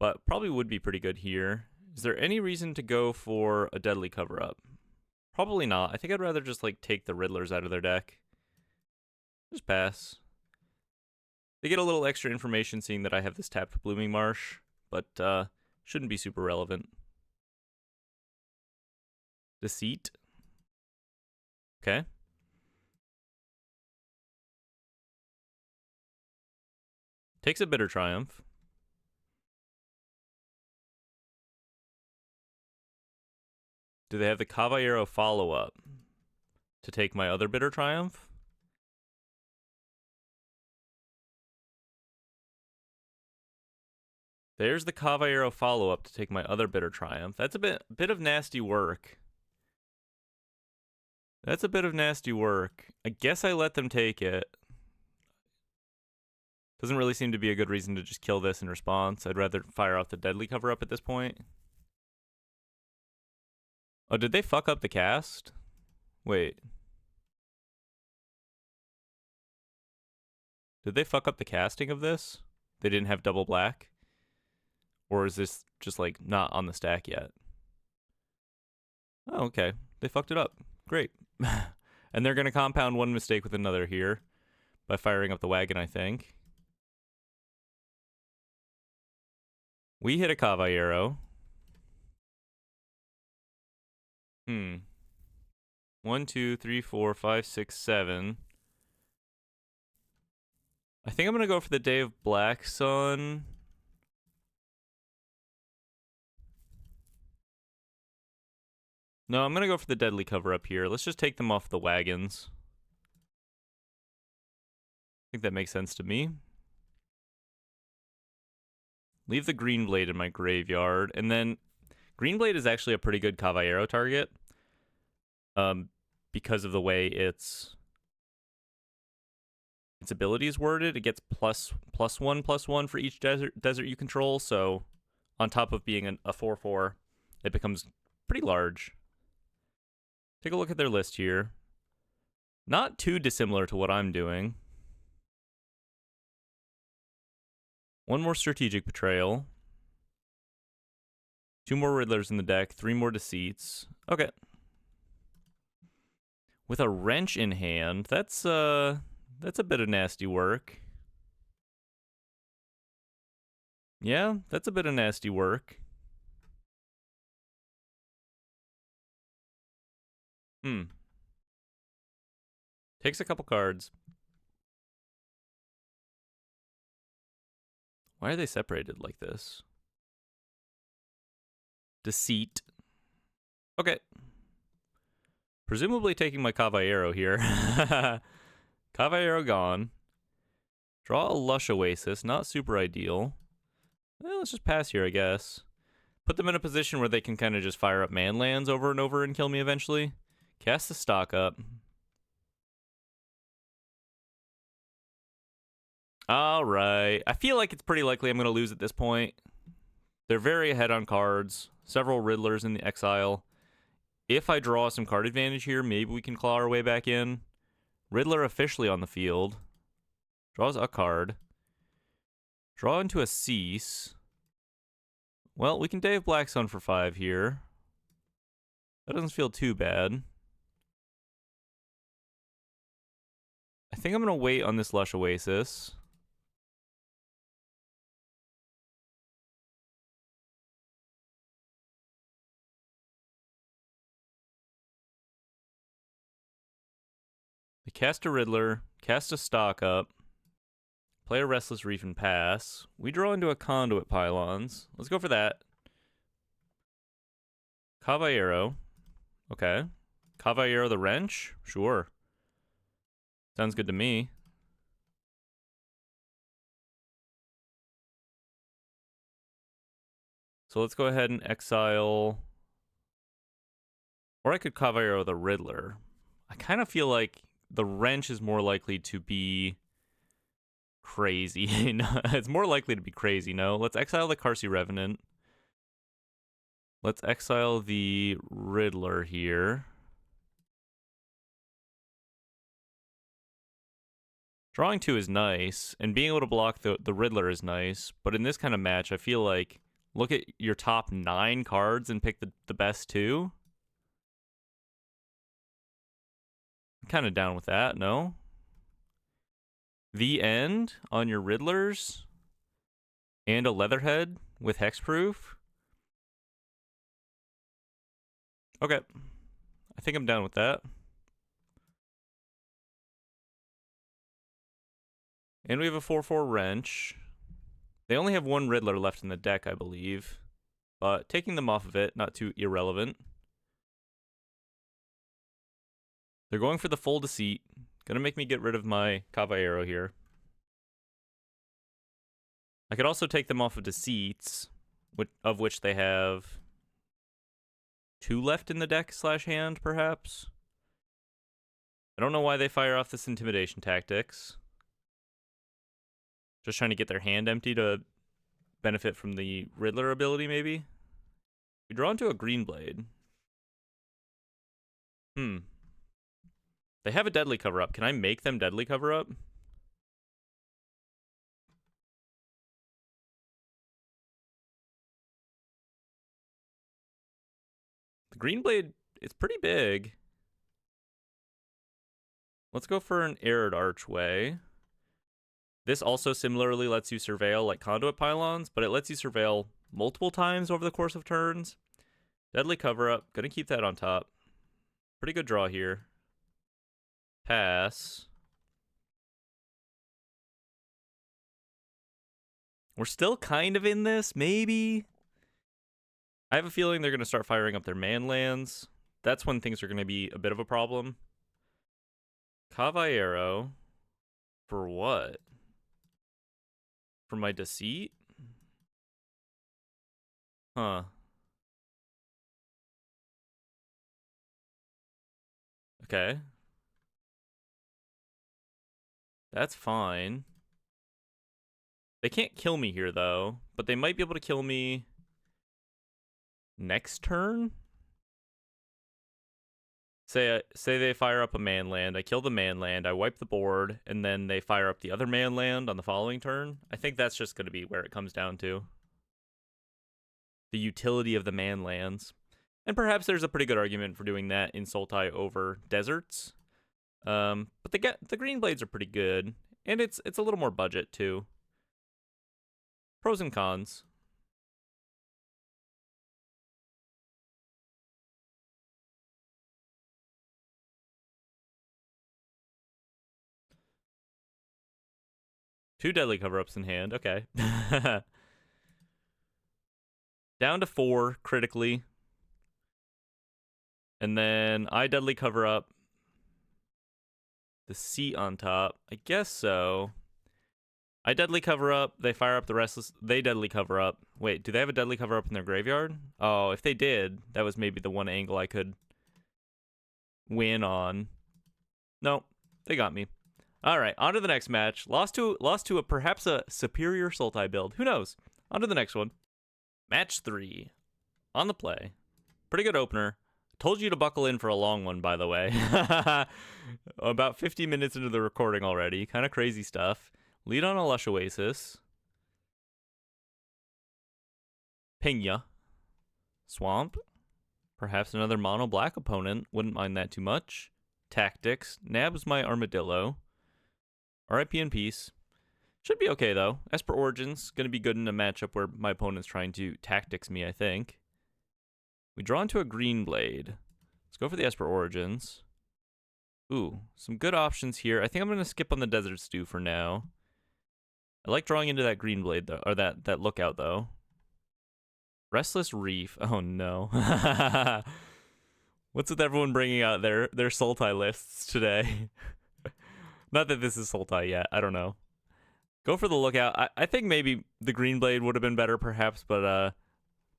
But probably would be pretty good here. Is there any reason to go for a deadly cover-up? Probably not. I think I'd rather just like take the Riddlers out of their deck. Just pass. They get a little extra information seeing that I have this tapped Blooming Marsh, but shouldn't be super relevant. Deceit. Okay. Takes a Bitter Triumph. Do they have the Caballero follow-up to take my other Bitter Triumph? There's the Caballero follow-up to take my other Bitter Triumph. That's a bit of nasty work. That's a bit of nasty work. I guess I let them take it. Doesn't really seem to be a good reason to just kill this in response. I'd rather fire off the deadly cover-up at this point. Oh, did they fuck up the cast? Wait. Did they fuck up the casting of this? They didn't have double black? Or is this just, like, not on the stack yet? Oh, okay. They fucked it up. Great. And they're going to compound one mistake with another here by firing up the wagon, I think. We hit a Caballero. 1, 2, 3, 4, 5, 6, 7. I think I'm going to go for the Day of Black Sun. No, I'm going to go for the deadly cover up here. Let's just take them off the wagons. I think that makes sense to me. Leave the Greenblade in my graveyard. And then Greenblade is actually a pretty good Caballero target. Because of the way its ability is worded. It gets +1/+1 for each desert you control. So on top of being a 4/4, it becomes pretty large. Take a look at their list here. Not too dissimilar to what I'm doing. One more Strategic Betrayal. 2 more Riddlers in the deck. 3 more Deceits. Okay. With a Wrench in hand, that's a bit of nasty work. Yeah, that's a bit of nasty work. Takes a couple cards. Why are they separated like this? Deceit. Okay. Presumably taking my Caballero here. Caballero gone. Draw a Lush Oasis. Not super ideal. Well, let's just pass here, I guess. Put them in a position where they can kind of just fire up manlands over and over and kill me eventually. Cast the stock up. All right. I feel like it's pretty likely I'm going to lose at this point. They're very ahead on cards. Several Riddlers in the exile. If I draw some card advantage here, maybe we can claw our way back in. Riddler officially on the field. Draws a card. Draw into a Cease. Well, we can Day of Black Sun for 5 here. That doesn't feel too bad. I think I'm going to wait on this Lush Oasis. They cast a Riddler, cast a stock up, play a Restless Reef and pass. We draw into a Conduit Pylons. Let's go for that. Caballero. Okay. Caballero the Wrench? Sure. Sounds good to me. So let's go ahead and exile. Or I could Caballero the Riddler. I kind of feel like the Wrench is more likely to be crazy. No, it's more likely to be crazy, no? Let's exile the Karsi Revenant. Let's exile the Riddler here. Drawing 2 is nice, and being able to block the Riddler is nice, but in this kind of match, I feel like look at your top 9 cards and pick the best 2. I'm kind of down with that, no? The End on your Riddlers and a Leatherhead with Hexproof. Okay. I think I'm down with that. And we have a 4/4 Wrench. They only have 1 Riddler left in the deck, I believe. But taking them off of it, not too irrelevant. They're going for the full Deceit. Gonna make me get rid of my Caballero here. I could also take them off of Deceits, of which they have 2 left in the deck / hand, perhaps. I don't know why they fire off this Intimidation Tactics. Just trying to get their hand empty to benefit from the Riddler ability, maybe? We draw into a Greenblade. They have a Deadly Cover-Up. Can I make them Deadly Cover-Up? The Greenblade is pretty big. Let's go for an Arid Archway. This also similarly lets you surveil like Conduit Pylons, but it lets you surveil multiple times over the course of turns. Deadly Cover-Up. Gonna keep that on top. Pretty good draw here. Pass. We're still kind of in this, maybe? I have a feeling they're going to start firing up their man lands. That's when things are going to be a bit of a problem. Caballero. For what? For my Deceit? Huh. Okay. That's fine. They can't kill me here, though. But they might be able to kill me next turn? Say they fire up a man land, I kill the man land, I wipe the board, and then they fire up the other man land on the following turn. I think that's just going to be where it comes down to. The utility of the man lands. And perhaps there's a pretty good argument for doing that in Sultai over Deserts. But the Greenblades are pretty good, and it's a little more budget too. Pros and cons. Two Deadly Cover-Ups in hand, okay. Down to 4 critically. And then I Deadly Cover-Up. The Seat on top. I guess so. I Deadly Cover-Up. They fire up the Restless. They Deadly Cover-Up. Wait, do they have a Deadly Cover-Up in their graveyard? Oh, if they did, that was maybe the one angle I could win on. No, they got me. All right, on to the next match. Lost to a perhaps a superior Sultai build. Who knows? On to the next one. Match 3. On the play. Pretty good opener. Told you to buckle in for a long one, by the way. About 50 minutes into the recording already. Kind of crazy stuff. Lead on a Lush Oasis. Pina. Swamp. Perhaps another mono black opponent. Wouldn't mind that too much. Tactics. Nabs my Armadillo. RIP in peace. Should be okay, though. Esper Origins. Going to be good in a matchup where my opponent's trying to tactics me, I think. We draw into a Greenblade. Let's go for the Esper Origins. Ooh, some good options here. I think I'm going to skip on the Desert Stew for now. I like drawing into that Greenblade, though, or that Lookout, though. Restless Reef. Oh, no. What's with everyone bringing out their Sultai lists today? Not that this is Sultai yet. I don't know. Go for the Lookout. I think maybe the Greenblade would have been better, perhaps, but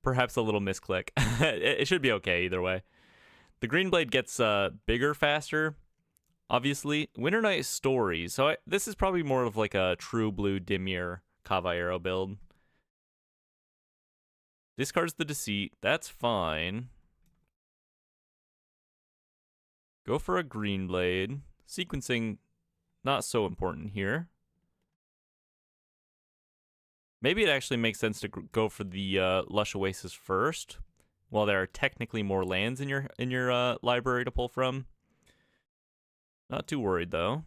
perhaps a little misclick. It should be okay either way. The Greenblade gets bigger faster obviously. Winter Night Stories. So this is probably more of like a true blue Dimir Caballero build. Discards the Deceit. That's fine. Go for a Greenblade. Sequencing, not so important here. Maybe it actually makes sense to go for the Lush Oasis first, while there are technically more lands in your library to pull from. Not too worried though.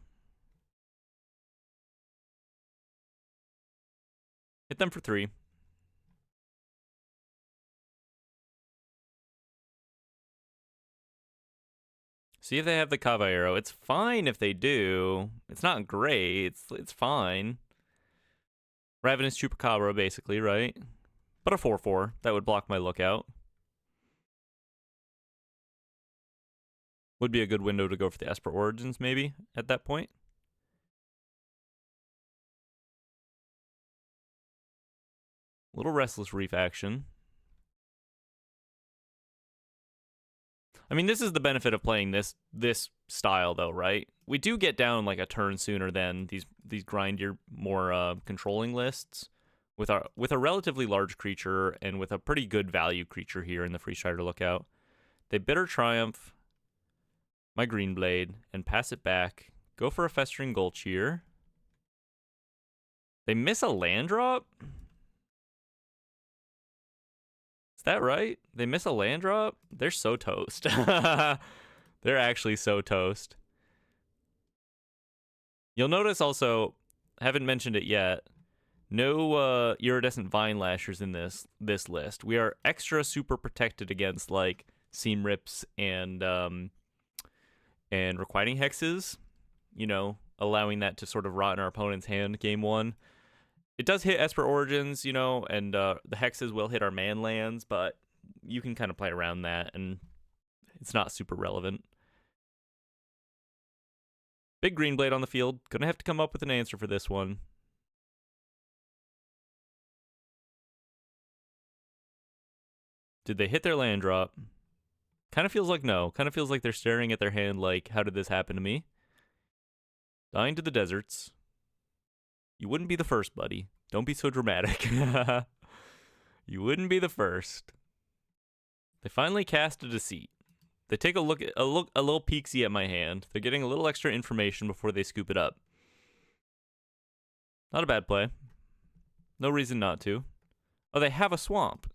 Hit them for 3. See if they have the Caballero. It's fine if they do. It's not great. It's fine. Ravenous Chupacabra, basically, right? But a 4/4 that would block my Lookout. Would be a good window to go for the Esper Origins, maybe, at that point. Little Restless Reef action. I mean, this is the benefit of playing this style, though, right? We do get down like a turn sooner than these grindier, more controlling lists. With a relatively large creature and with a pretty good value creature here in the Free Strider Lookout. They Bitter Triumph my Greenblade and pass it back. Go for a Festering Gulch here. They miss a land drop? Is that right? They miss a land drop? They're so toast. They're actually so toast. You'll notice also, haven't mentioned it yet, no Iridescent Vine Lashers in this list. We are extra super protected against like Seam Rips and Requiting Hexes, you know, allowing that to sort of rot in our opponent's hand game 1. It does hit Esper Origins, you know, and the Hexes will hit our man lands, but you can kind of play around that, and it's not super relevant. Big Greenblade on the field. Gonna have to come up with an answer for this one. Did they hit their land drop? Kind of feels like no. Kind of feels like they're staring at their hand like, how did this happen to me? Dying to the Deserts. You wouldn't be the first, buddy. Don't be so dramatic. You wouldn't be the first. They finally cast a Deceit. They take a little peeksy at my hand. They're getting a little extra information before they scoop it up. Not a bad play. No reason not to. Oh, they have a swamp.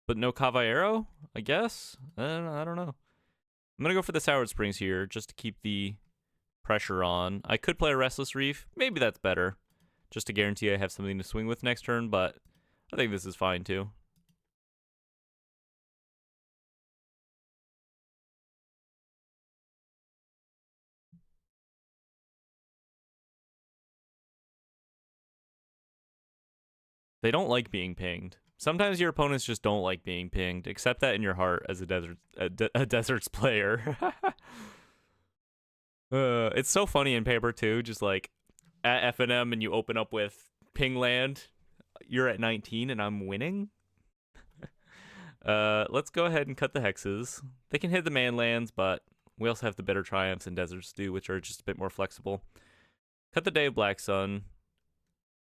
But no Caballero, I guess? I don't know. I'm going to go for the Soured Springs here just to keep the pressure on. I could play a Restless Reef. Maybe that's better. Just to guarantee I have something to swing with next turn, but I think this is fine too. They don't like being pinged. Sometimes your opponents just don't like being pinged. Accept that in your heart as a Deserts player. It's so funny in paper too. Just like at FNM and you open up with ping land, you're at 19 and I'm winning. Let's go ahead and cut the hexes. They can hit the man lands, but we also have the Bitter Triumphs and Deserts Stew, which are just a bit more flexible. Cut the Day of Black Sun.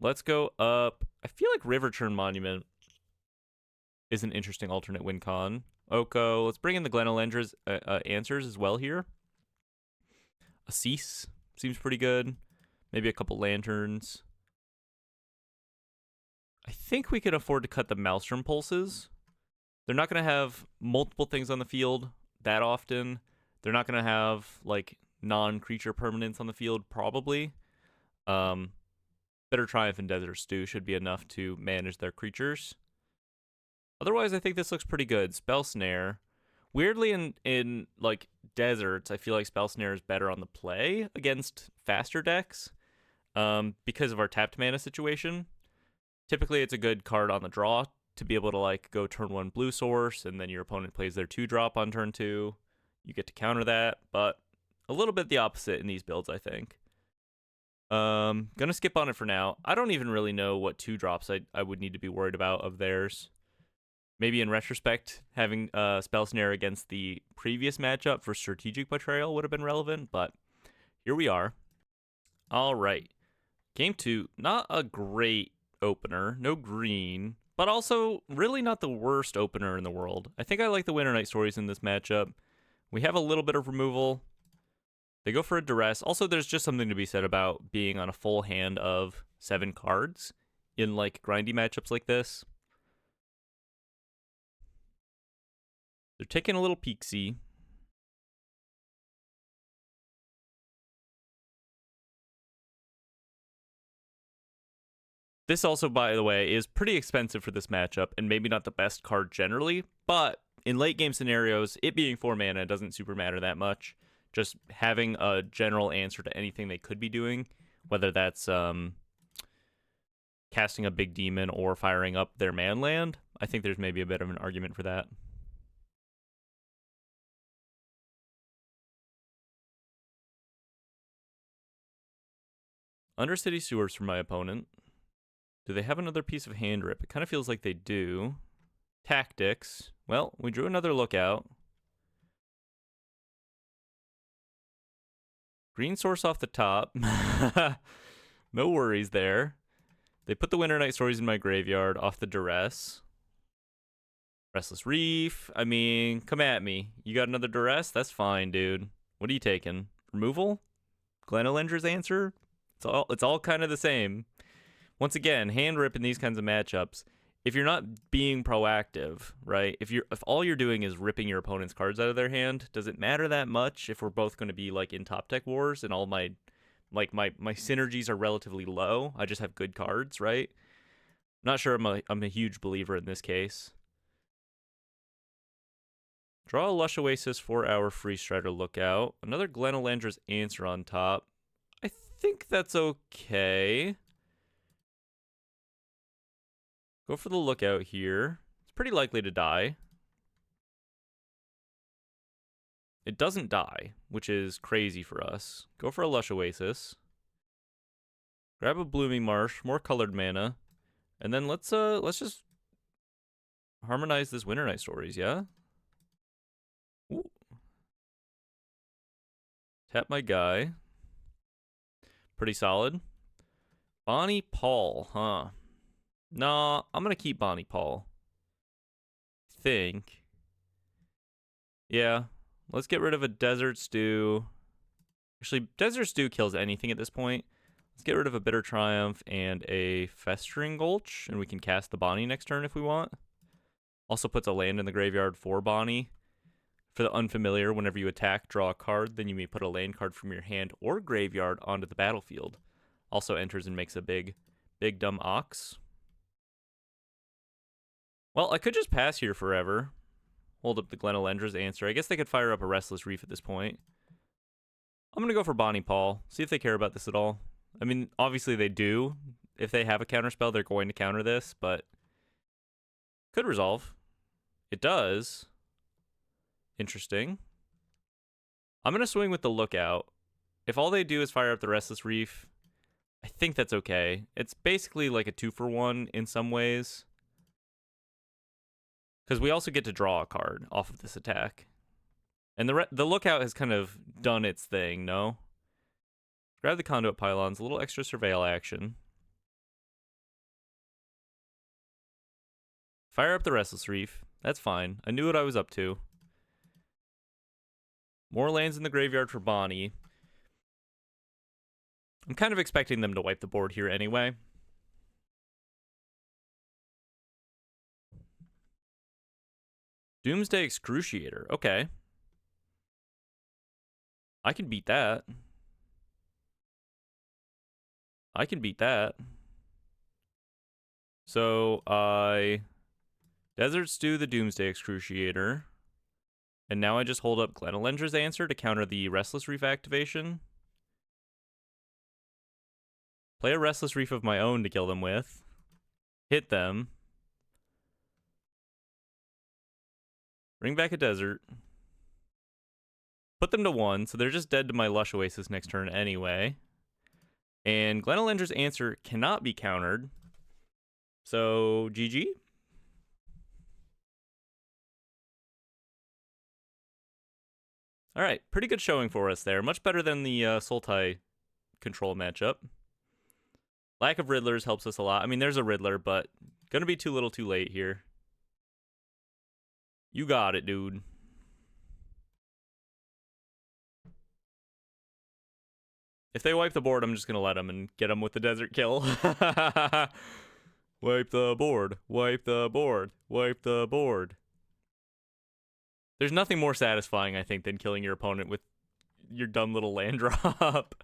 Let's go up. I feel like River Churn Monument is an interesting alternate win con. Oko. Let's bring in the Glenelendras answers as well here. A Cease seems pretty good. Maybe a couple Lanterns. I think we can afford to cut the Maelstrom Pulses. They're not going to have multiple things on the field that often. They're not going to have like non-creature permanents on the field probably. Bitter Triumph and Desert Stew should be enough to manage their creatures. Otherwise, I think this looks pretty good. Spell Snare. Weirdly, in like deserts, I feel like Spell Snare is better on the play against faster decks because of our tapped mana situation. Typically, it's a good card on the draw to be able to like go turn 1 blue source, and then your opponent plays their 2-drop on turn 2. You get to counter that, but a little bit the opposite in these builds, I think. Gonna skip on it for now. I don't even really know what 2-drops I would need to be worried about of theirs. Maybe in retrospect, having Spell Snare against the previous matchup for Strategic Betrayal would have been relevant, but here we are. All right. Game 2, not a great opener, no green, but also really not the worst opener in the world. I think I like the Winter Night Stories in this matchup. We have a little bit of removal. They go for a Duress. Also, there's just something to be said about being on a full hand of 7 cards in like grindy matchups like this. They're taking a little peeksy. This also, by the way, is pretty expensive for this matchup and maybe not the best card generally, but in late game scenarios, it being 4 mana doesn't super matter that much. Just having a general answer to anything they could be doing, whether that's casting a big demon or firing up their man land, I think there's maybe a bit of an argument for that. Undercity Sewers for my opponent. Do they have another piece of hand rip? It kind of feels like they do. Tactics. Well, we drew another lookout. Green source off the top. No worries there. They put the Winter Night Stories in my graveyard off the Duress. Restless Reef. I mean, come at me. You got another Duress? That's fine, dude. What are you taking? Removal? Glenolenger's answer? It's all kind of the same. Once again, hand rip in these kinds of matchups. If you're not being proactive, right? If all you're doing is ripping your opponent's cards out of their hand, does it matter that much if we're both going to be like in top deck wars and all my synergies are relatively low? I just have good cards, right? I'm not sure I'm a huge believer in this case. Draw a Lush Oasis for our Free Strider Lookout. Another Glenolenger's answer on top. I think that's okay. Go for the Lookout here. It's pretty likely to die. It doesn't die, which is crazy for us. Go for a Lush Oasis. Grab a Blooming Marsh, more colored mana. And then let's just harmonize this Winter Night Stories, yeah? Ooh. Tap my guy. Pretty solid. Bonnie Paul, huh? Nah, I'm gonna keep Bonnie Paul. Think. Yeah, let's get rid of a Desert Stew. Actually, Desert Stew kills anything at this point. Let's get rid of a Bitter Triumph and a Festering Gulch, and we can cast the Bonnie next turn if we want. Also puts a land in the graveyard for Bonnie. For the unfamiliar, whenever you attack, draw a card, then you may put a land card from your hand or graveyard onto the battlefield. Also enters and makes a big dumb ox. Well, I could just pass here forever. Hold up the Glenolenger's answer. I guess they could fire up a Restless Reef at this point. I'm going to go for Bonnie Paul. See if they care about this at all. I mean, obviously they do. If they have a counterspell, they're going to counter this, but could resolve. It does. Interesting. I'm going to swing with the Lookout. If all they do is fire up the Restless Reef, I think that's okay. It's basically like a 2-for-1 in some ways. Because we also get to draw a card off of this attack. And the Lookout has kind of done its thing, no? Grab the Conduit Pylons, a little extra surveil action. Fire up the Restless Reef. That's fine. I knew what I was up to. More lands in the graveyard for Bonnie. I'm kind of expecting them to wipe the board here anyway. Doomsday Excruciator. Okay. I can beat that. I can beat that. So I Desert Stew the Doomsday Excruciator. And now I just hold up Glenolenger's answer to counter the Restless Reef activation. Play a Restless Reef of my own to kill them with. Hit them. Bring back a desert. Put them to 1, so they're just dead to my Lush Oasis next turn anyway. And Glenolenger's answer cannot be countered. So, GG. All right, pretty good showing for us there. Much better than the Sultai control matchup. Lack of Riddlers helps us a lot. I mean, there's a Riddler, but gonna be too little too late here. You got it, dude. If they wipe the board, I'm just gonna let them and get them with the desert kill. Wipe the board, wipe the board, wipe the board. There's nothing more satisfying, I think, than killing your opponent with your dumb little land drop.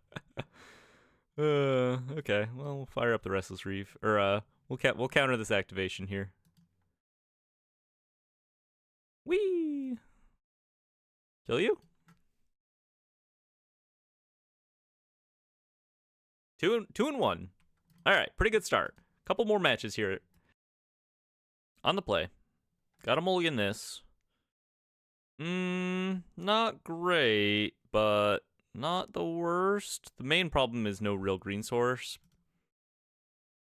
Okay, well, we'll fire up the Restless Reef. Or, we'll counter this activation here. Whee! Kill you? Two and one. All right, pretty good start. Couple more matches here. On the play. Got a mulligan this. Not great, but not the worst. The main problem is no real green source.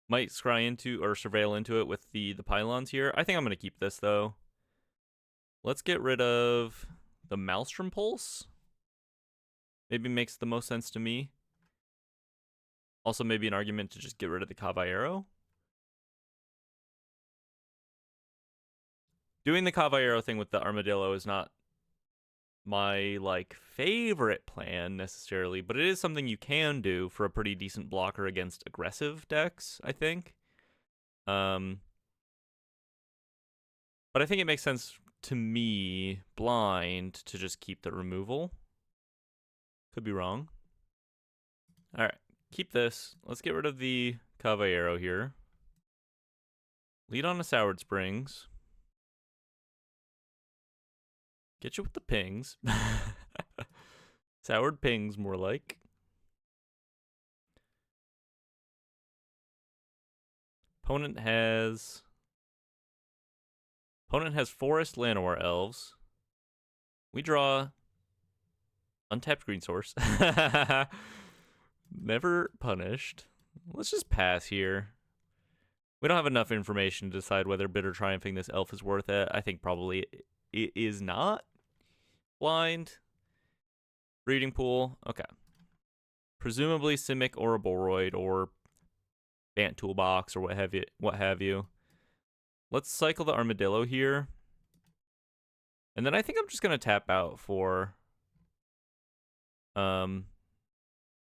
Might scry into or surveil into it with the pylons here. I think I'm going to keep this, though. Let's get rid of the Maelstrom Pulse. Maybe makes the most sense to me. Also, maybe an argument to just get rid of the Caballero. Doing the Caballero thing with the Armadillo is not my, like, favorite plan, necessarily, but it is something you can do for a pretty decent blocker against aggressive decks, I think. But I think it makes sense to me, blind, to just keep the removal. Could be wrong. Alright, keep this. Let's get rid of the Caballero here. Lead on to Soured Springs. Get you with the pings. Soured pings, more like. Opponent has Forest Llanowar Elves. We draw untapped green source. Never punished. Let's just pass here. We don't have enough information to decide whether Bitter Triumphing this elf is worth it. I think probably it is not. Blind. Breeding Pool. Okay. Presumably Simic or Ouroboroid or Bant Toolbox or what have you. Let's cycle the Armadillo here. And then I think I'm just going to tap out for... I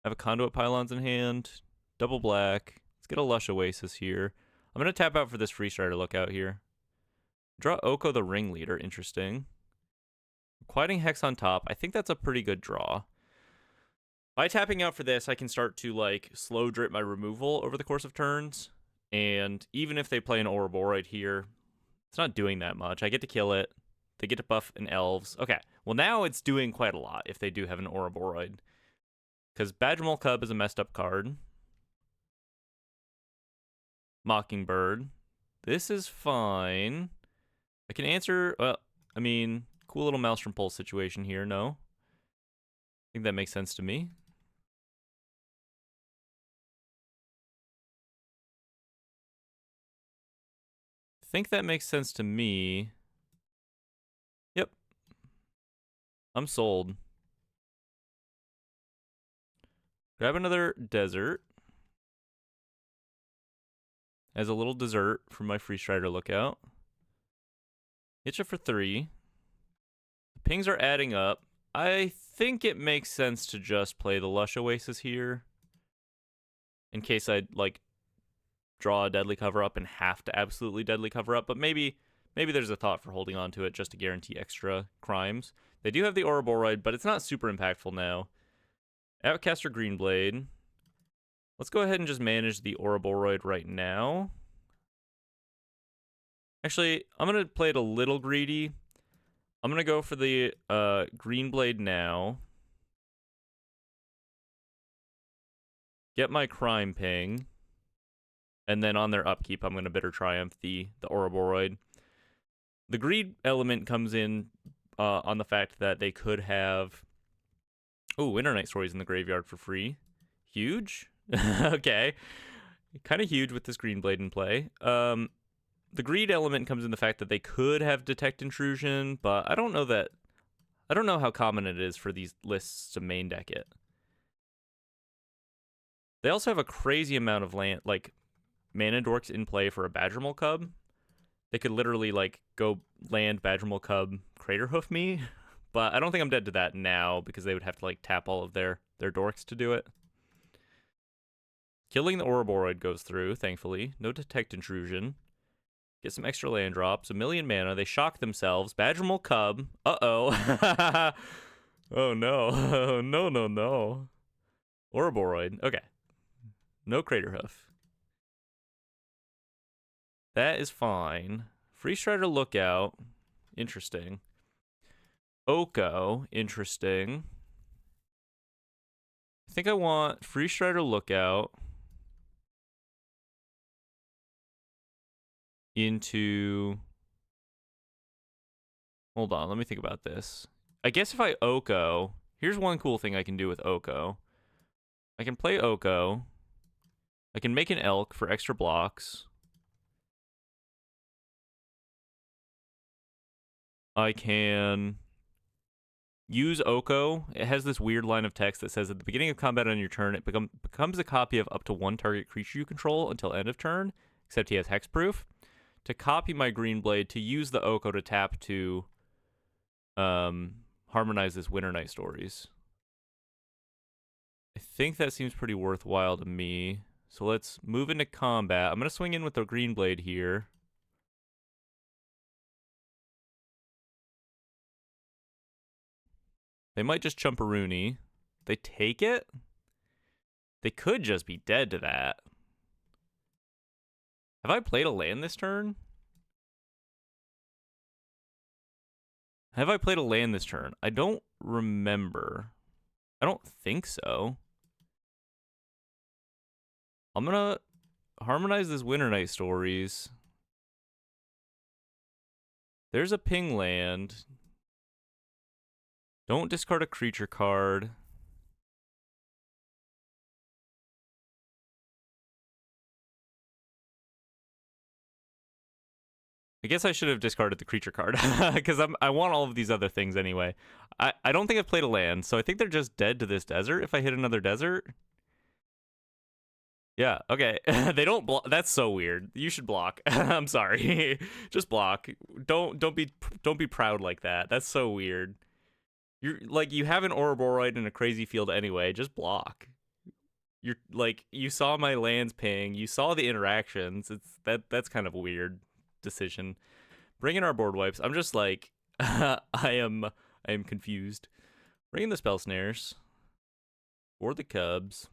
have a Conduit Pylons in hand. Double black. Let's get a Lush Oasis here. I'm going to tap out for this Free Strider lookout here. Draw Oko the Ringleader. Interesting. Quieting Hex on top. I think that's a pretty good draw. By tapping out for this, I can start to, like, slow drip my removal over the course of turns. And even if they play an Ouroboroid here, it's not doing that much. I get to kill it. They get to buff an Elves. Okay, well now it's doing quite a lot if they do have an Ouroboroid. Because Badgermole Cub is a messed up card. Mockingbird. This is fine. I can answer, well, I mean, cool little Maelstrom Pulse situation here, no? I think that makes sense to me. I think that makes sense to me. Yep. I'm sold. Grab another desert. As a little dessert from my Free Strider lookout. Hit you for 3. The pings are adding up. I think it makes sense to just play the Lush Oasis here. In case I, like, draw a Deadly Cover Up and have to absolutely Deadly Cover Up. But maybe there's a thought for holding on to it just to guarantee extra crimes. They do have the Ouroboroid, but it's not super impactful now. Outcaster Greenblade. Let's go ahead and just manage the Ouroboroid right now. Actually, I'm going to play it a little greedy. I'm going to go for the Greenblade now. Get my crime ping. And then on their upkeep, I'm going to Bitter Triumph the Ouroboroid. The greed element comes in on the fact that they could have... Oh, Winter Night Stories in the graveyard for free. Huge. Okay. Kind of huge with this Greenblade in play. The greed element comes in the fact that they could have Detect Intrusion, but I don't know that I don't know how common it is for these lists to main deck it. They also have a crazy amount of land, like mana dorks in play for a Badgermole Cub. They could literally like go land Badgermole Cub Crater Hoof me, but I don't think I'm dead to that now because they would have to like tap all of their dorks to do it. Killing the Ouroboroid goes through, thankfully. No Detect Intrusion. Get some extra land drops. 1,000,000 mana. They shock themselves. Badgermole Cub. Uh-oh. Oh, no. Oh, no, no, no. Ouroboroid. Okay. No Crater Hoof. That is fine. Free Strider Lookout. Interesting. Oko. Interesting. I think I want Free Strider Lookout into... Hold on, let me think about this. I guess if I Oko... Here's one cool thing I can do with Oko. I can play Oko. I can make an Elk for extra blocks. I can use Oko. It has this weird line of text that says at the beginning of combat on your turn, it becomes a copy of up to one target creature you control until end of turn, except he has hexproof. To copy my Greenblade, to use the Oko to tap to harmonize this Winter Night Stories. I think that seems pretty worthwhile to me. So let's move into combat. I'm going to swing in with the Greenblade here. They might just Chumperoonie. They take it? They could just be dead to that. Have I played a land this turn? Have I played a land this turn? I don't remember. I don't think so. I'm gonna harmonize this Winter Night Stories. There's a ping land. Don't discard a creature card. I guess I should have discarded the creature card because I want all of these other things anyway. I don't think I've played a land, so I think they're just dead to this desert if I hit another desert. Yeah, okay. They don't block. That's so weird. You should block. I'm sorry. Just block. Don't be proud like that. That's so weird. You're like you have an Ouroboroid in a crazy field anyway. Just block. You're like you saw my lands ping. You saw the interactions. That's kind of a weird decision. Bring in our board wipes. I'm just like I am confused. Bring in the spell snares. Or the Cubs.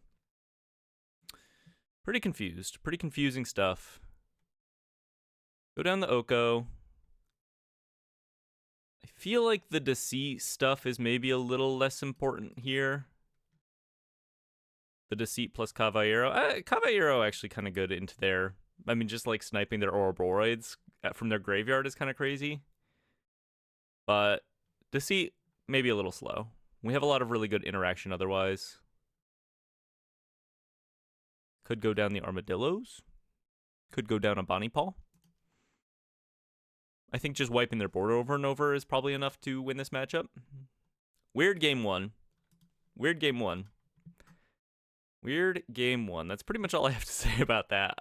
Pretty confused. Pretty confusing stuff. Go down the Oko. I feel like the Deceit stuff is maybe a little less important here. The Deceit plus Caballero. Caballero actually kind of good into their... I mean, just like sniping their Ouroboroids from their graveyard is kind of crazy. But Deceit, maybe a little slow. We have a lot of really good interaction otherwise. Could go down the Armadillos. Could go down a Bonnie Paw. I think just wiping their board over and over is probably enough to win this matchup. Weird game one. Weird game one. Weird game one. That's pretty much all I have to say about that.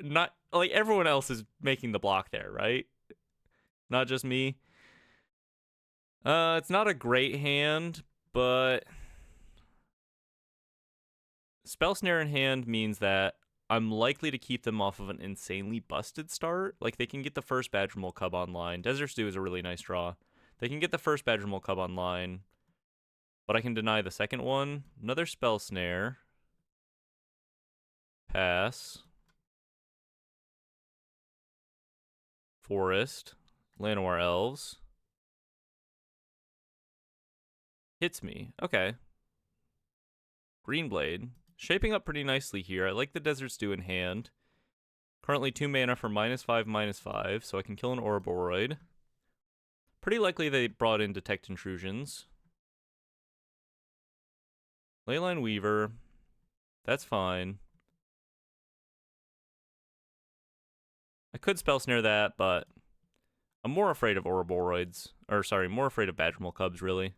Not like everyone else is making the block there, right? Not just me. It's not a great hand, but Spell Snare in hand means that I'm likely to keep them off of an insanely busted start. Like, they can get the first Badgermole Cub online. Desert Stew is a really nice draw. They can get the first Badgermole Cub online, but I can deny the second one. Another Spell Snare. Pass. Forest. Llanowar Elves. Hits me. Okay. Greenblade. Shaping up pretty nicely here. I like the Desert Stew in hand. Currently 2 mana for -5/-5, so I can kill an Ouroboroid. Pretty likely they brought in Detect Intrusions. Leyline Weaver. That's fine. I could Spell Snare that, but I'm more afraid of Ouroboroids. Or, sorry, more afraid of Badgermole Cubs, really.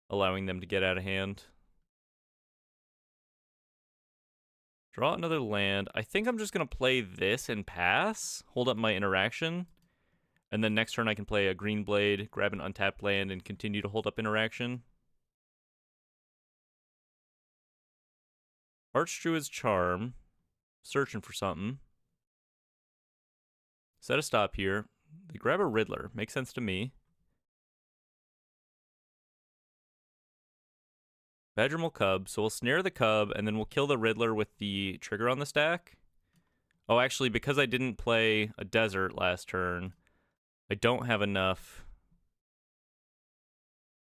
Allowing them to get out of hand. Draw another land. I think I'm just going to play this and pass. Hold up my interaction. And then next turn I can play a Greenblade, grab an untapped land, and continue to hold up interaction. Archdruid's Charm. Searching for something. Set a stop here. They grab a Riddler. Makes sense to me. Badgermole Cub. So we'll snare the Cub, and then we'll kill the Riddler with the trigger on the stack. Oh, actually, because I didn't play a Desert last turn, I don't have enough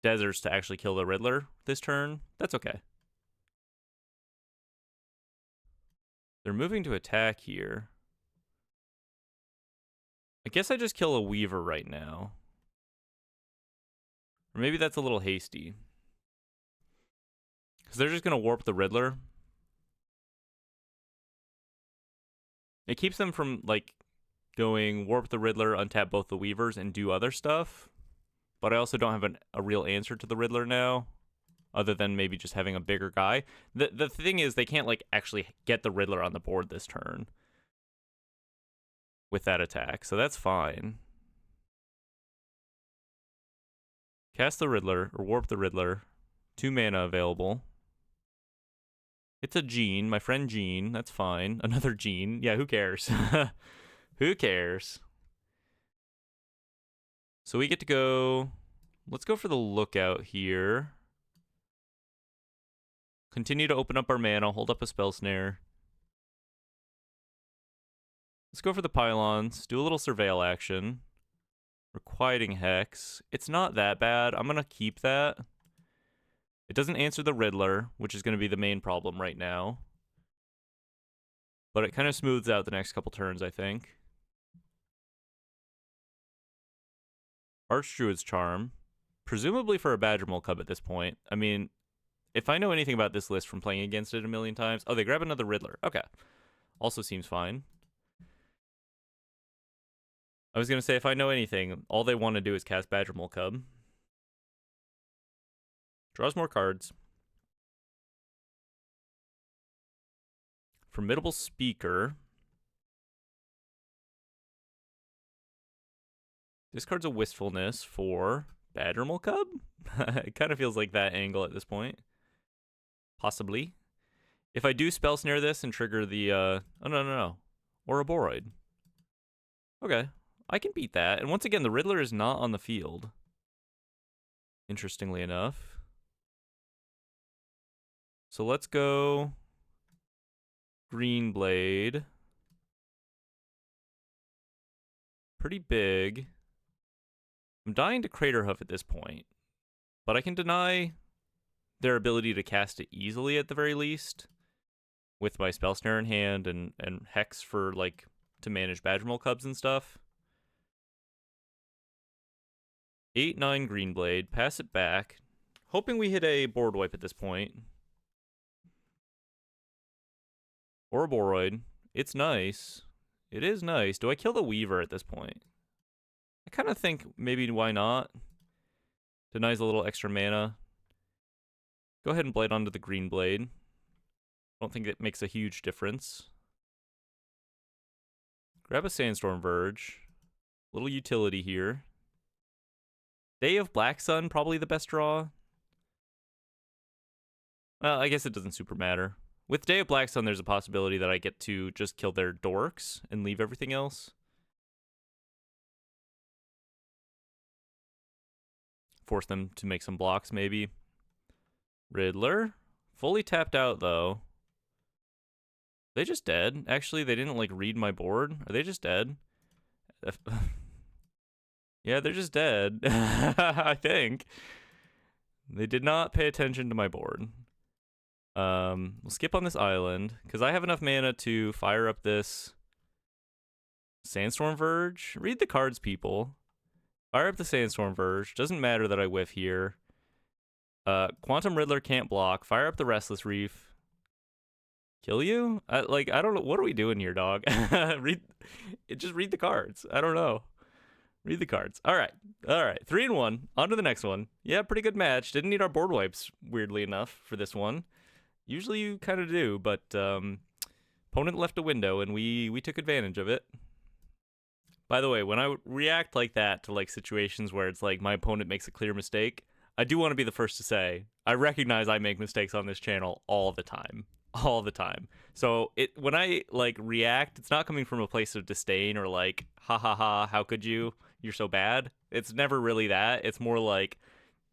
deserts to actually kill the Riddler this turn. That's okay. They're moving to attack here. I guess I just kill a Weaver right now. Or maybe that's a little hasty. Because they're just going to warp the Riddler. It keeps them from, like, going warp the Riddler, untap both the Weavers, and do other stuff. But I also don't have a real answer to the Riddler now, other than maybe just having a bigger guy. The thing is, they can't, like, actually get the Riddler on the board this turn with that attack, so that's fine. Cast the Riddler, or warp the Riddler. 2 mana available. It's a Gene, my friend Gene, that's fine. Another Gene, yeah, who cares? Who cares? So we get to go, let's go for the Lookout here. Continue to open up our mana, hold up a Spell Snare. Let's go for the Pylons, do a little Surveil action. Requiting Hex. It's not that bad, I'm gonna keep that. It doesn't answer the Riddler, which is gonna be the main problem right now. But it kind of smooths out the next couple turns, I think. Archdruid's Charm. Presumably for a Badgermole Cub at this point. I mean, if I know anything about this list from playing against it a million times... Oh, they grab another Riddler. Okay. Also seems fine. I was going to say, if I know anything, all they want to do is cast Badgermole Cub. Draws more cards. Formidable Speaker. Discards a Wistfulness for Badgermole Cub? It kind of feels like that angle at this point. Possibly. If I do Spell Snare this and trigger the, oh, no. Ouroboroid. Okay. I can beat that. And once again, the Riddler is not on the field. Interestingly enough. So let's go Greenblade. Pretty big. I'm dying to Craterhoof at this point, but I can deny their ability to cast it easily at the very least with my Spell Snare in hand and Hex for, like, to manage Badgermole Cubs and stuff. 8-9 Greenblade, pass it back, hoping we hit a board wipe at this point. Ouroboroid, it's nice. It is nice. Do I kill the Weaver at this point? I kind of think maybe why not? Denies a little extra mana. Go ahead and blade onto the Greenblade. I don't think it makes a huge difference. Grab a Sandstorm Verge. Little utility here. Day of Black Sun, probably the best draw. Well, I guess it doesn't super matter. With Day of Black Sun, there's a possibility that I get to just kill their dorks and leave everything else. Force them to make some blocks, maybe. Riddler. Fully tapped out, though. They just dead? Actually, they didn't, like, read my board. Are they just dead? Yeah, they're just dead. I think. They did not pay attention to my board. We'll skip on this island, because I have enough mana to fire up this Sandstorm Verge. Read the cards, people. Fire up the Sandstorm Verge. Doesn't matter that I whiff here. Quantum Riddler can't block. Fire up the Restless Reef. Kill you? I don't know. What are we doing here, dog? Just read the cards. I don't know. Read the cards. All right. 3-1. On to the next one. Yeah, pretty good match. Didn't need our board wipes, weirdly enough, for this one. Usually you kind of do, but opponent left a window, and we took advantage of it. By the way, when I react like that to like situations where it's like my opponent makes a clear mistake, I do want to be the first to say, I recognize I make mistakes on this channel all the time. All the time. So when I like react, it's not coming from a place of disdain or like, ha ha ha, how could you? You're so bad. It's never really that. It's more like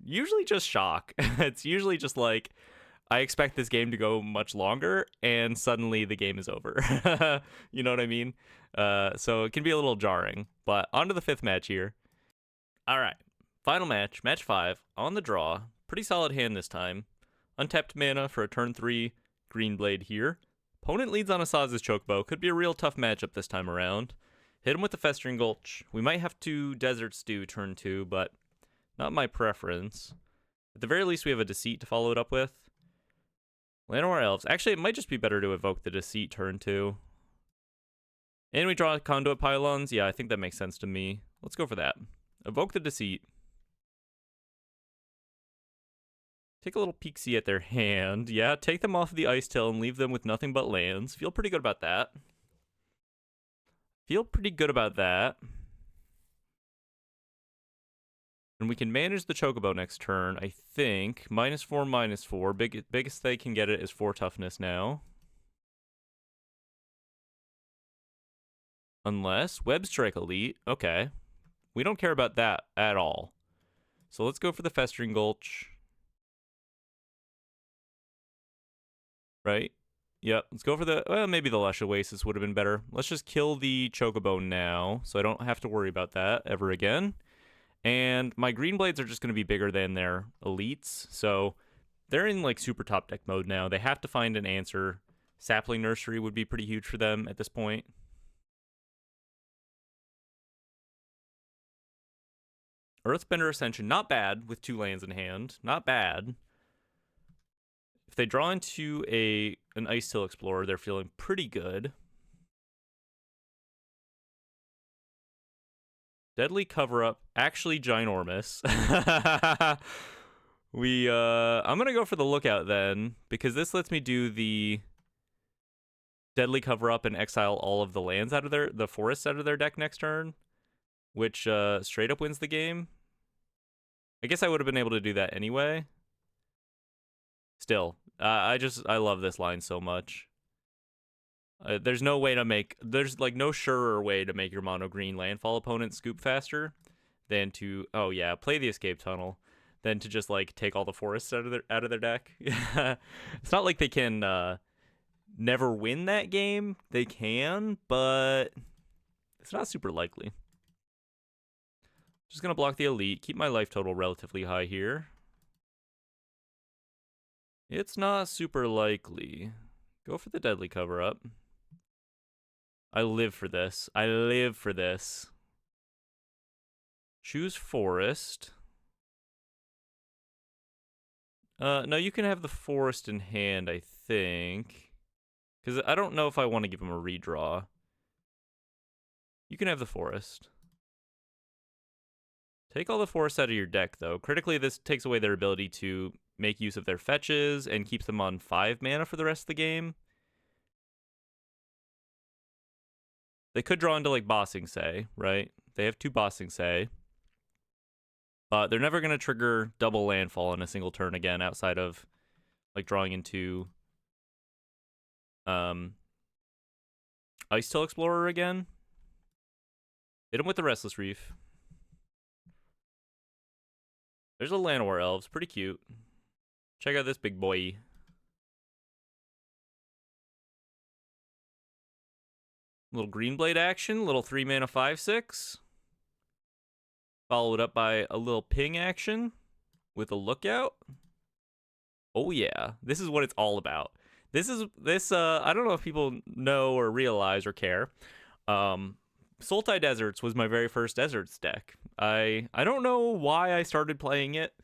usually just shock. It's usually just like I expect this game to go much longer and suddenly the game is over. You know what I mean? So it can be a little jarring. But on to the 5th match here. All right. Final match, match 5, on the draw. Pretty solid hand this time. Untapped mana for a turn 3 Greenblade here. Opponent leads on Asaz's Chocobo. Could be a real tough matchup this time around. Hit him with the Festering Gulch. We might have to Desert Stew turn 2, but not my preference. At the very least, we have a Deceit to follow it up with. Llanowar Elves. Actually, it might just be better to evoke the Deceit turn 2. And we draw Conduit Pylons. Yeah, I think that makes sense to me. Let's go for that. Evoke the Deceit. Take a little peek-see at their hand. Yeah, take them off of the Ice Tail and leave them with nothing but lands. Feel pretty good about that. And we can manage the Chocobo next turn, I think. -4/-4. Biggest they can get it is 4 toughness now. Unless Web Strike Elite. Okay. We don't care about that at all. So let's go for the Festering Gulch. Right? Yep, let's go for the... Well, maybe the Lush Oasis would have been better. Let's just kill the Chocobo now, so I don't have to worry about that ever again. And my Greenblades are just going to be bigger than their elites, so they're in, like, super top deck mode now. They have to find an answer. Sapling Nursery would be pretty huge for them at this point. Earthbender Ascension, not bad with 2 lands in hand. Not bad. If they draw into an Ice Tail Explorer, they're feeling pretty good. Deadly Cover-Up, actually ginormous. I'm gonna go for the Lookout then, because this lets me do the Deadly Cover-Up and exile all of the lands out of the forests out of their deck next turn, which straight up wins the game. I guess I would have been able to do that anyway. Still, I love this line so much. There's no way to make... There's, like, no surer way to make your mono green landfall opponent scoop faster than to... Oh, yeah, play the Escape Tunnel. Than to just, like, take all the forests out of their deck. It's not like they can never win that game. They can, but it's not super likely. Just gonna block the Elite. Keep my life total relatively high here. It's not super likely. Go for the Deadly Cover-Up. I live for this. I live for this. Choose Forest. No, you can have the Forest in hand, I think. Because I don't know if I want to give him a redraw. You can have the Forest. Take all the forests out of your deck, though. Critically, this takes away their ability to make use of their fetches and keeps them on 5 mana for the rest of the game. They could draw into, like, Bossing Say, right? They have 2 Bossing Say. But they're never going to trigger double landfall in a single turn again outside of, like, drawing into Ice Tail Explorer again. Hit him with the Restless Reef. There's a Llanowar Elves. Pretty cute. Check out this big boy. Little Greenblade action. Little 3 mana 5/6. Followed up by a little ping action with a Lookout. Oh yeah, this is what it's all about. This I don't know if people know or realize or care. Sultai Deserts was my very first Deserts deck. I don't know why I started playing it.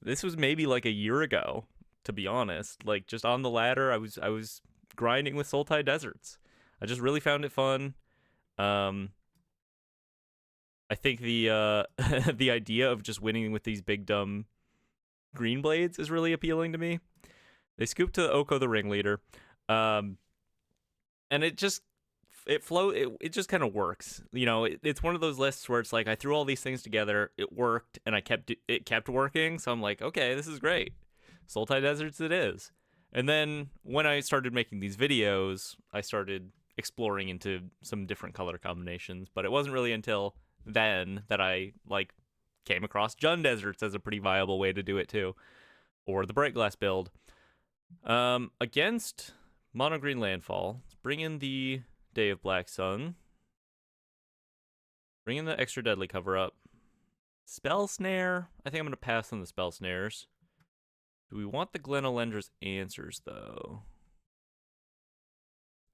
This was maybe like a year ago, to be honest. Like, just on the ladder, I was grinding with Sultai Deserts. I just really found it fun. I I think the the idea of just winning with these big dumb Greenblades is really appealing to me. They scoop to Oko the ringleader, and it just it just kind of works. You know, it's one of those lists where it's like I threw all these things together, it worked, and it kept working. So I'm like, okay, this is great. Sultai Deserts it is. And then when I started making these videos, I started exploring into some different color combinations. But it wasn't really until then that I like came across Jund Deserts as a pretty viable way to do it too, or the Bright Glass build. Against Mono Green Landfall, let's bring in the Day of Black Sun. Bring in the extra deadly cover up. Spell Snare. I think I'm going to pass on the Spell Snares. Do we want the Glenolendra's Answers, though?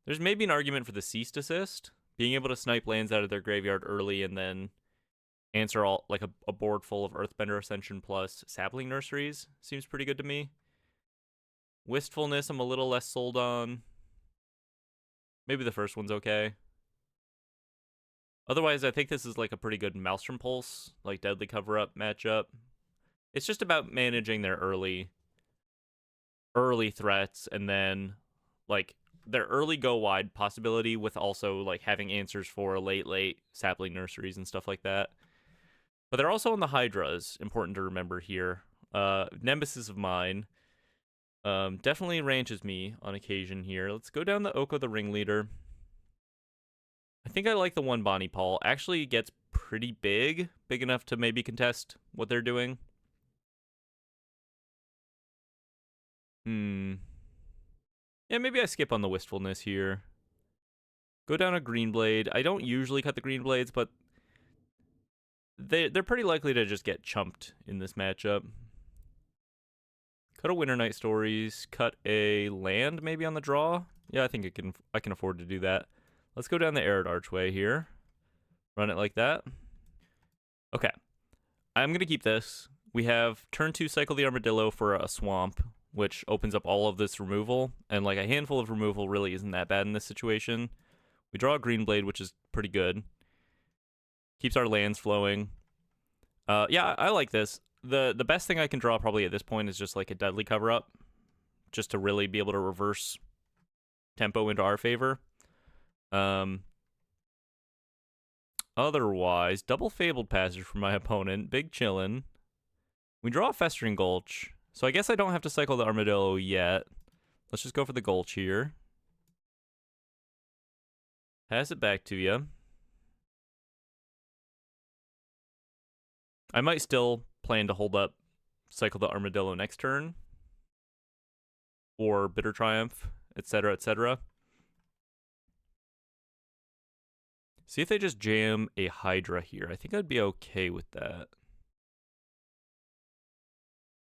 There's maybe an argument for the Ceased Assist. Being able to snipe lands out of their graveyard early and then answer all like a board full of Earthbender Ascension plus Sapling Nurseries seems pretty good to me. Wistfulness, I'm a little less sold on. Maybe the first one's okay. Otherwise, I think this is like a pretty good Maelstrom Pulse, like Deadly Cover-Up matchup. It's just about managing their early threats and then like their early go wide possibility with also like having answers for late Sapling Nurseries and stuff like that. But they're also on the Hydras, important to remember here. Nemesis of mine. Definitely ranges me on occasion here. Let's go down the Oko the Ringleader. I think I like the one Bonnie Paul. Actually gets pretty big enough to maybe contest what they're doing. Yeah, maybe I skip on the Wistfulness here. Go down a Greenblade. I don't usually cut the Greenblades, but they're pretty likely to just get chumped in this matchup. Cut a Winter Night Stories. Cut a land maybe on the draw. Yeah, I think I can afford to do that. Let's go down the Arid Archway here. Run it like that. Okay. I'm going to keep this. We have turn 2 Cycle the Armadillo for a Swamp, which opens up all of this removal. And like a handful of removal really isn't that bad in this situation. We draw a Greenblade, which is pretty good. Keeps our lands flowing. Yeah, I like this. The best thing I can draw probably at this point is just like a Deadly Cover-Up, just to really be able to reverse tempo into our favor. Otherwise, double Fabled Passage for my opponent. Big chillin'. We draw a Festering Gulch, so I guess I don't have to cycle the Armadillo yet. Let's just go for the Gulch here. Pass it back to you. I might still plan to hold up, cycle the Armadillo next turn, or Bitter Triumph, etc., etc. See if they just jam a Hydra here. I think I'd be okay with that.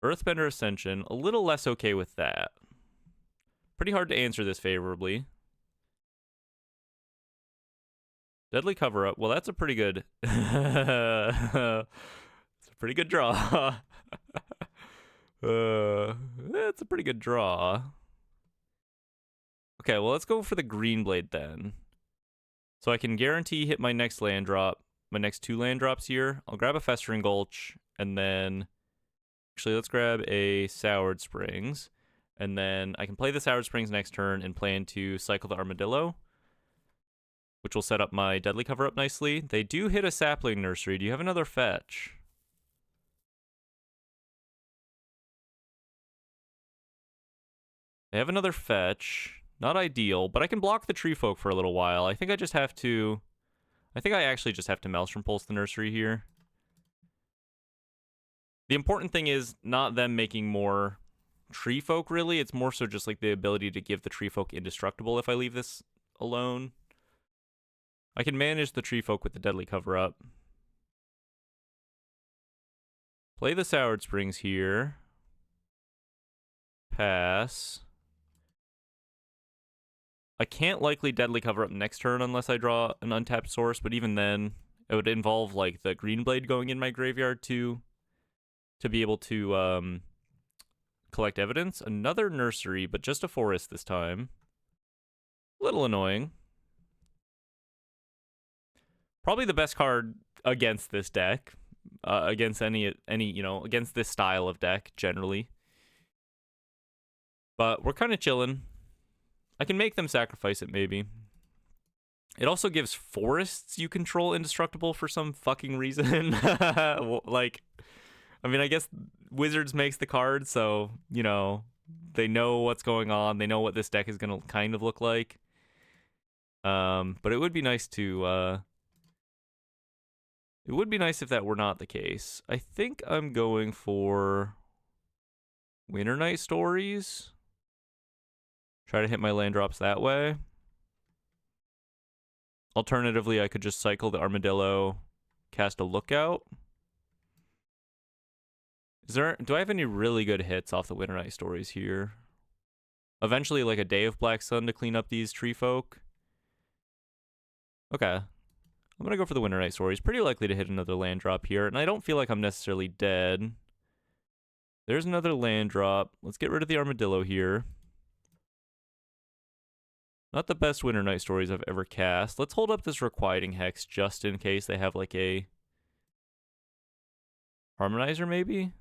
Earthbender Ascension, a little less okay with that. Pretty hard to answer this favorably. Deadly Cover-Up, well that's a pretty good... it's a pretty good draw. That's a pretty good draw. Okay, well let's go for the Greenblade then. So I can guarantee hit my next land drop, my next 2 land drops here. I'll grab a Festering Gulch, and then... Actually, let's grab a Soured Springs. And then I can play the Soured Springs next turn and plan to cycle the Armadillo, which will set up my Deadly Cover-Up nicely. They do hit a Sapling Nursery. Do you have another fetch? They have another fetch. Not ideal, but I can block the Tree Folk for a little while. I think I just have to... I think I actually just have to Maelstrom Pulse the Nursery here. The important thing is not them making more Tree Folk, really. It's more so just like the ability to give the Tree Folk indestructible if I leave this alone. I can manage the Tree Folk with the Deadly Cover-Up. Play the Soured Springs here. Pass. I can't likely Deadly Cover-Up next turn unless I draw an untapped source, but even then, it would involve like the Greenblade going in my graveyard to be able to collect evidence. Another Nursery, but just a forest this time. A little annoying. Probably the best card against this deck, against any against this style of deck generally. But we're kind of chilling. I can make them sacrifice it maybe. It also gives forests you control indestructible for some fucking reason. Like, I mean, I guess Wizards makes the card, so, you know, they know what's going on. They know what this deck is going to kind of look like. But it would be nice to, it would be nice if that were not the case. I think I'm going for Winter Night Stories. Try to hit my land drops that way. Alternatively, I could just cycle the Armadillo, cast a Lookout. Do I have any really good hits off the Winter Night Stories here? Eventually, like a Day of Black Sun to clean up these tree folk. Okay. I'm going to go for the Winter Night Stories. Pretty likely to hit another land drop here, and I don't feel like I'm necessarily dead. There's another land drop. Let's get rid of the Armadillo here. Not the best Winter Night Stories I've ever cast. Let's hold up this Requiting Hex just in case they have like a Harmonizer maybe?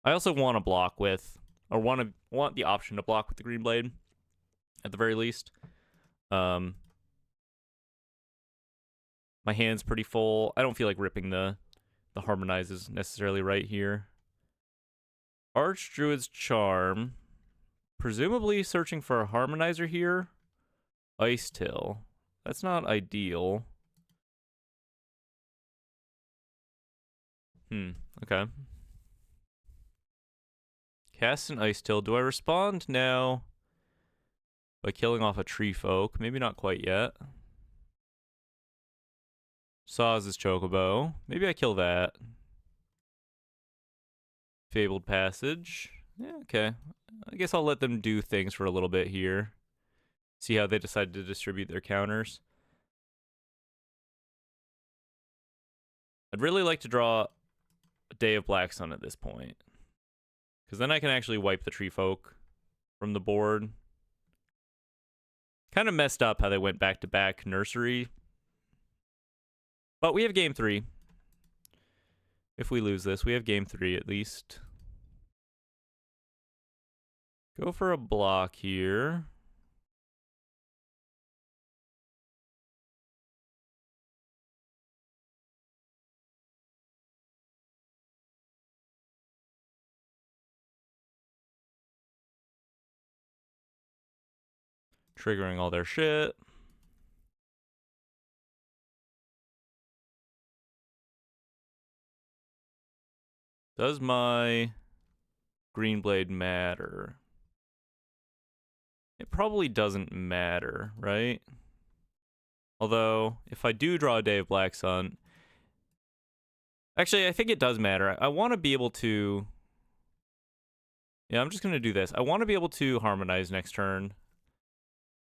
I also want to block with, or want the option to block with the Greenblade at the very least. My hand's pretty full. I don't feel like ripping the Harmonizes necessarily right here. Archdruid's Charm. Presumably searching for a Harmonizer here. Ice Till. That's not ideal. Okay. Cast an Ice Till. Do I respond now by killing off a Tree Folk? Maybe not quite yet. Saws his Chocobo. Maybe I kill that. Fabled Passage. Yeah, okay. I guess I'll let them do things for a little bit here. See how they decide to distribute their counters. I'd really like to draw a Day of Black Sun at this point, because then I can actually wipe the Tree Folk from the board. Kind of messed up how they went back-to-back Nursery. But we have game 3. If we lose this, we have game 3 at least. Go for a block here. Triggering all their shit. Does my Greenblade matter? It probably doesn't matter, right? Although, if I do draw a Day of Black Sun... Actually, I think it does matter. I want to be able to... Yeah, I'm just going to do this. I want to be able to Harmonize next turn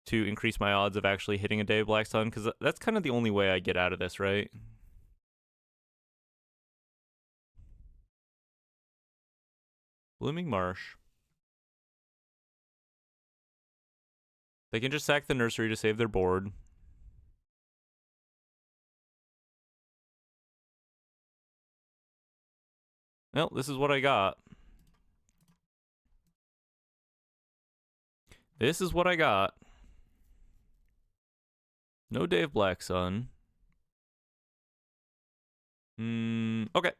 to increase my odds of actually hitting a Day of Black Sun, because that's kind of the only way I get out of this, right? Blooming Marsh. They can just sack the Nursery to save their board. Well, this is what I got. This is what I got. No Day of Black Sun. Okay.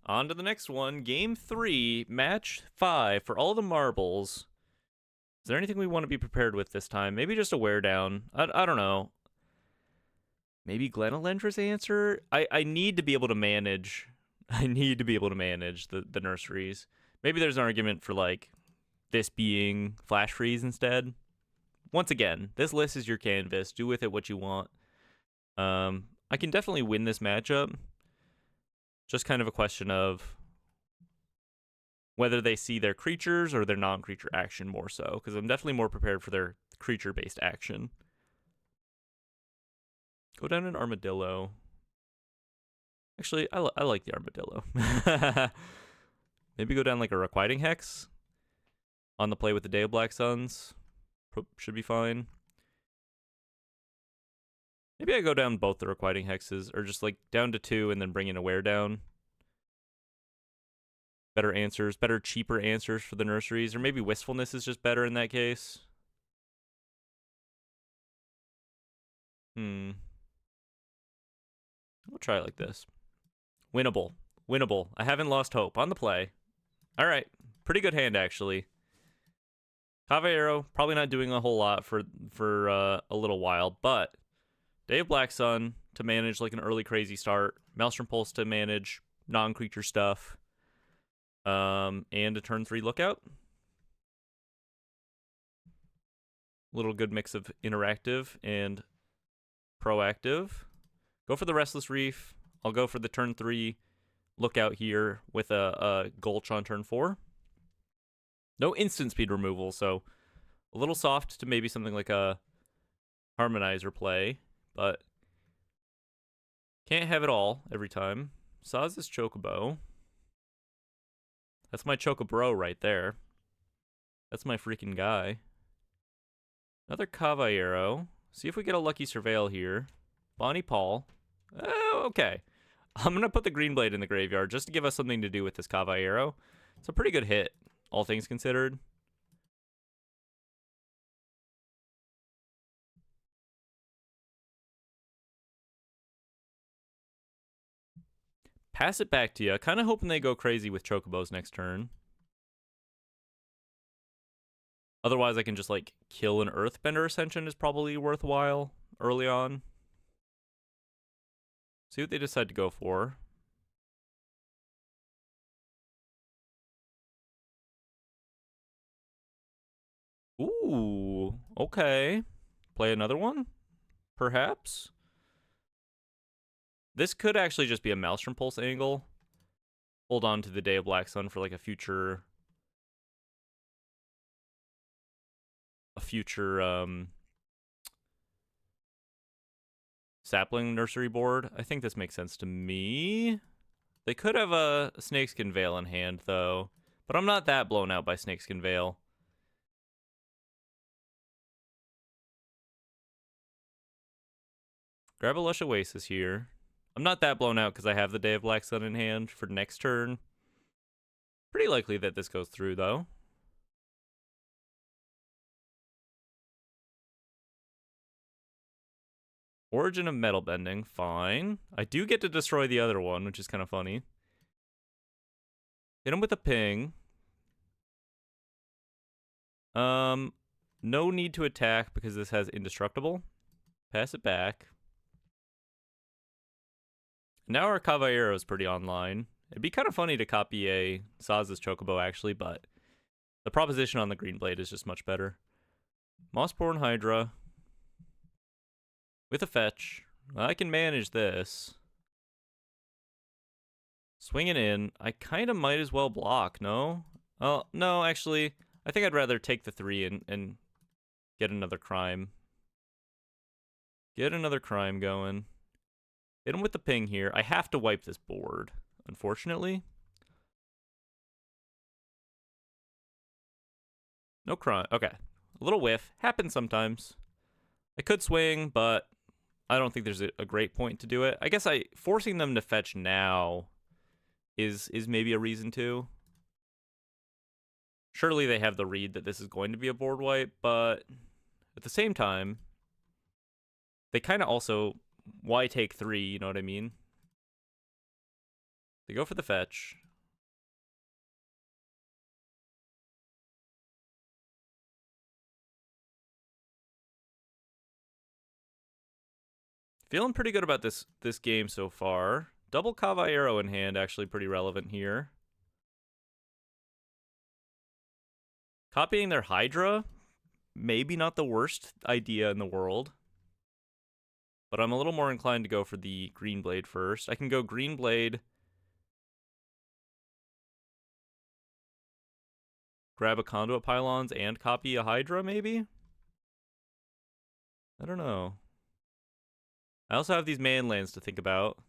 On to the next one. Game 3, match 5 for all the marbles. Is there anything we want to be prepared with this time? Maybe just a wear down. I don't know. Maybe Glenalendra's answer? I need to be able to manage. I need to be able to manage the nurseries. Maybe there's an argument for like this being Flash Freeze instead. Once again, this list is your canvas. Do with it what you want. I can definitely win this matchup. Just kind of a question of whether they see their creatures or their non-creature action more so, because I'm definitely more prepared for their creature-based action. Go down an Armadillo. Actually, I like the Armadillo. Maybe go down like a Requiting Hex on the play with the Day of Black Suns. Should be fine. Maybe I go down both the requiting hexes, or just like down to 2 and then bring in Aware down. Better answers, better, cheaper answers for the nurseries, or maybe Wistfulness is just better in that case. We'll try it like this. Winnable. Winnable. I haven't lost hope. On the play. All right. Pretty good hand, actually. Caballero, probably not doing a whole lot for a little while, but Day of Black Sun to manage like an early crazy start. Maelstrom Pulse to manage non-creature stuff. And a turn 3 lookout. Little good mix of interactive and proactive. Go for the Restless Reef. I'll go for the turn 3 lookout here with a Gulch on turn 4. No instant speed removal, so a little soft to maybe something like a Harmonizer play, but can't have it all every time. Saz's Chocobo. That's my Chocobro right there. That's my freaking guy. Another Caballero. See if we get a lucky Surveil here. Bonnie Paul. Oh, okay. I'm going to put the Greenblade in the graveyard just to give us something to do with this Caballero. It's a pretty good hit, all things considered. Pass it back to you. Kind of hoping they go crazy with Chocobos next turn. Otherwise, I can just, like, kill an Earthbender Ascension is probably worthwhile early on. See what they decide to go for. Ooh, okay. Play another one? Perhaps? This could actually just be a Maelstrom Pulse angle. Hold on to the Day of Black Sun for like a future sapling nursery board. I think this makes sense to me. They could have a Snakeskin Veil in hand though, but I'm not that blown out by Snakeskin Veil. Grab a Lush Oasis here. I'm not that blown out because I have the Day of Black Sun in hand for next turn. Pretty likely that this goes through, though. Origin of Metal Bending, fine. I do get to destroy the other one, which is kind of funny. Hit him with a ping. No need to attack because this has Indestructible. Pass it back. Now our Caballero is pretty online. It'd be kind of funny to copy a Saz's Chocobo, actually, but the proposition on the Greenblade is just much better. Mossborn Hydra. With a fetch. I can manage this. Swing it in. I kind of might as well block, no? Oh, no, actually, I think I'd rather take the 3 and get another crime. Get another crime going. Hit him with the ping here. I have to wipe this board, unfortunately. No crime. Okay. A little whiff. Happens sometimes. I could swing, but I don't think there's a great point to do it. I guess forcing them to fetch now is maybe a reason to. Surely they have the read that this is going to be a board wipe, but at the same time, they kind of also, why take 3, you know what I mean? They go for the fetch. Feeling pretty good about this game so far. Double Caballero in hand, actually pretty relevant here. Copying their Hydra, maybe not the worst idea in the world. But I'm a little more inclined to go for the Greenblade first. I can go Greenblade, grab a Conduit Pylons, and copy a Hydra, maybe? I don't know. I also have these man lands to think about.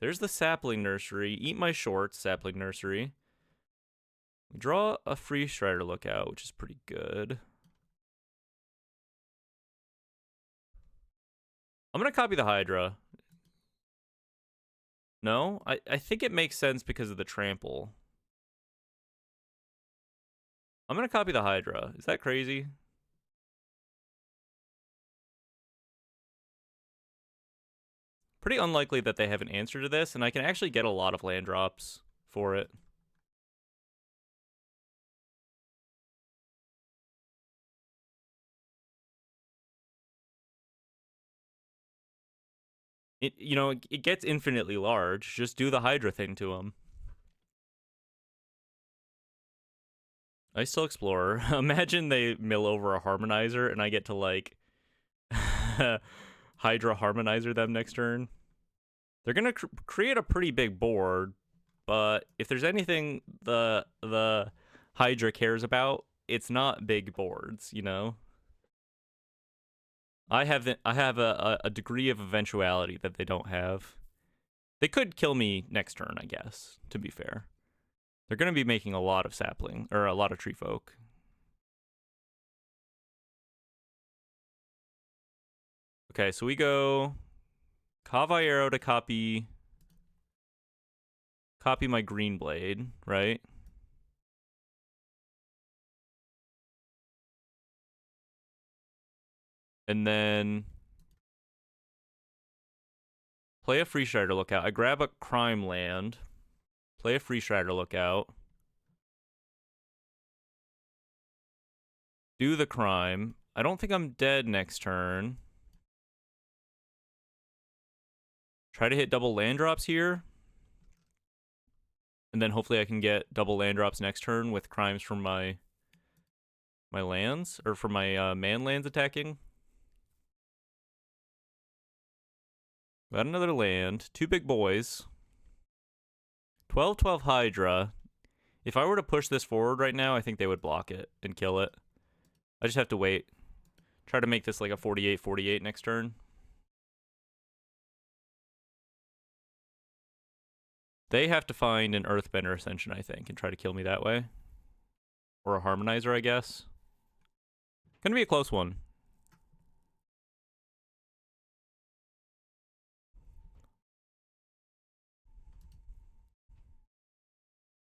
There's the Sapling Nursery. Eat my shorts, Sapling Nursery. We draw a Free Strider Lookout, which is pretty good. I'm going to copy the Hydra. No? I think it makes sense because of the trample. I'm going to copy the Hydra. Is that crazy? Pretty unlikely that they have an answer to this, and I can actually get a lot of land drops for it. It gets infinitely large. Just do the Hydra thing to him. I still Explorer. Imagine they mill over a Harmonizer and I get to, like, Hydra Harmonizer them next turn. They're going to create a pretty big board, but if there's anything the Hydra cares about, it's not big boards, you know? I have a degree of eventuality that they don't have. They could kill me next turn, I guess, to be fair. They're going to be making a lot of sapling, or a lot of tree folk. Okay, so we go Caballero to copy my Greenblade, right? And then play a Free Strider Lookout. I grab a crime land, play a Free Strider Lookout, do the crime. I don't think I'm dead next turn. Try to hit double land drops here. And then hopefully I can get double land drops next turn with crimes from my lands, or from my man lands attacking. Got another land. Two big boys. 12/12 Hydra. If I were to push this forward right now, I think they would block it and kill it. I just have to wait. Try to make this like a 48/48 next turn. They have to find an Earthbender Ascension, I think, and try to kill me that way. Or a Harmonizer, I guess. Gonna be a close one.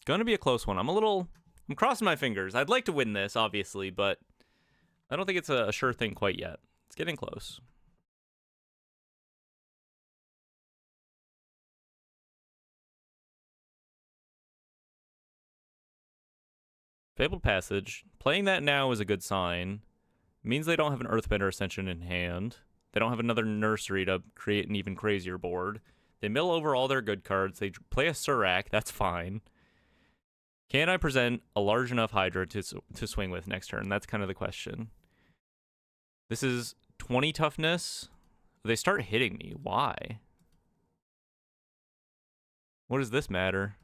Gonna be a close one. I'm crossing my fingers. I'd like to win this, obviously, but I don't think it's a sure thing quite yet. It's getting close. Fabled Passage. Playing that now is a good sign. It means they don't have an Earthbender Ascension in hand. They don't have another Nursery to create an even crazier board. They mill over all their good cards. They play a Surak. That's fine. Can I present a large enough Hydra to swing with next turn? That's kind of the question. This is 20 toughness. They start hitting me. Why? What does this matter?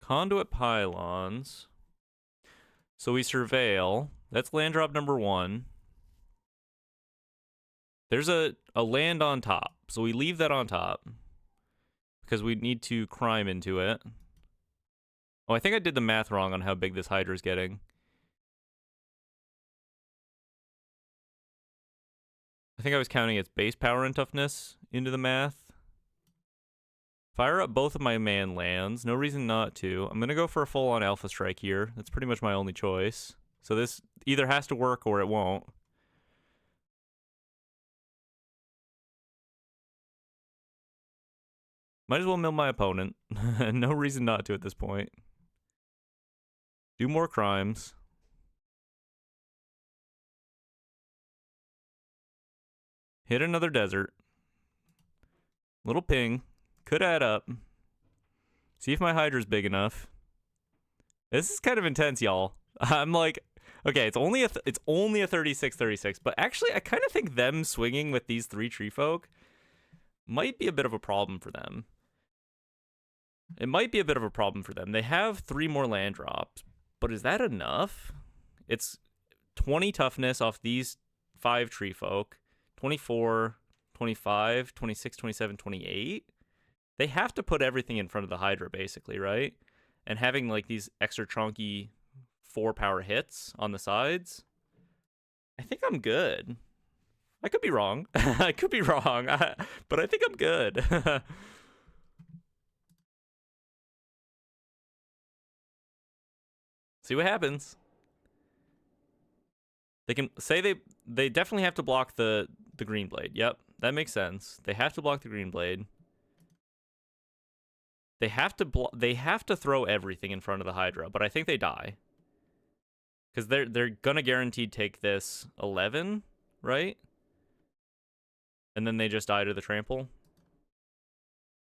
Conduit Pylons. So we surveil. That's land drop number 1. There's a land on top. So we leave that on top. Because we need to crime into it. Oh, I think I did the math wrong on how big this Hydra is getting. I think I was counting its base power and toughness into the math. Fire up both of my man lands. No reason not to. I'm going to go for a full-on Alpha Strike here. That's pretty much my only choice. So this either has to work or it won't. Might as well mill my opponent. No reason not to at this point. Do more crimes. Hit another desert. Little ping. Could add up. See if my Hydra's big enough. This is kind of intense, y'all. I'm like, okay, it's only a 36/36, but actually I kind of think them swinging with these 3 tree folk might be a bit of a problem for them. It might be a bit of a problem for them. They have 3 more land drops, but is that enough? It's 20 toughness off these 5 tree folk. 24, 25, 26, 27, 28. They have to put everything in front of the Hydra, basically, right? and having like these extra chunky 4-power hits on the sides, I think I'm good. I could be wrong. I could be wrong, but I think I'm good. See what happens. They can say they definitely have to block the Greenblade. Yep, that makes sense. They have to block the Greenblade. They have to throw everything in front of the Hydra, but I think they die. Because they're gonna guaranteed take this 11, right? And then they just die to the trample.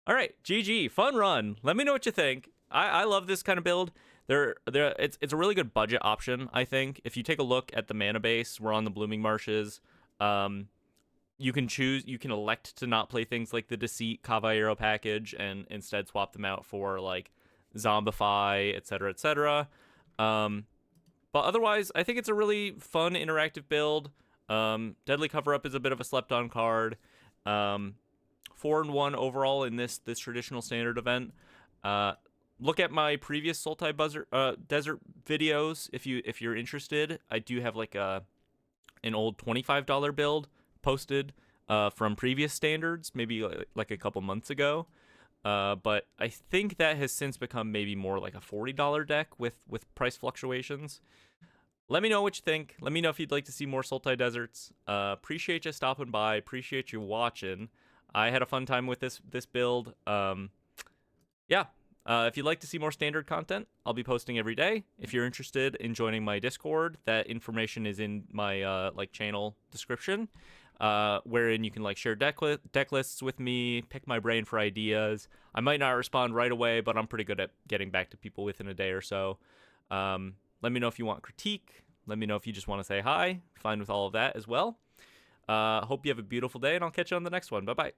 All right, GG, fun run. Let me know what you think. I love this kind of build. It's a really good budget option, I think. If you take a look at the mana base, we're on the Blooming Marshes. You can elect to not play things like the Deceit Caballero package and instead swap them out for like Zombify, etc., etc. But otherwise, I think it's a really fun interactive build. Deadly Cover-Up is a bit of a slept-on card. 4-1 overall in this traditional standard event. Look at my previous Sultai Desert videos if you're interested. I do have like an old $25 build posted from previous standards, maybe like a couple months ago. But I think that has since become maybe more like a $40 deck with price fluctuations. Let me know what you think. Let me know if you'd like to see more Sultai Deserts. Appreciate you stopping by. Appreciate you watching. I had a fun time with this build. Yeah. If you'd like to see more standard content, I'll be posting every day. If you're interested in joining my Discord, that information is in my like channel description, wherein you can like share deck lists with me, pick my brain for ideas. I might not respond right away, but I'm pretty good at getting back to people within a day or so. Let me know if you want critique. Let me know if you just want to say hi. Fine with all of that as well. Hope you have a beautiful day, and I'll catch you on the next one. Bye-bye.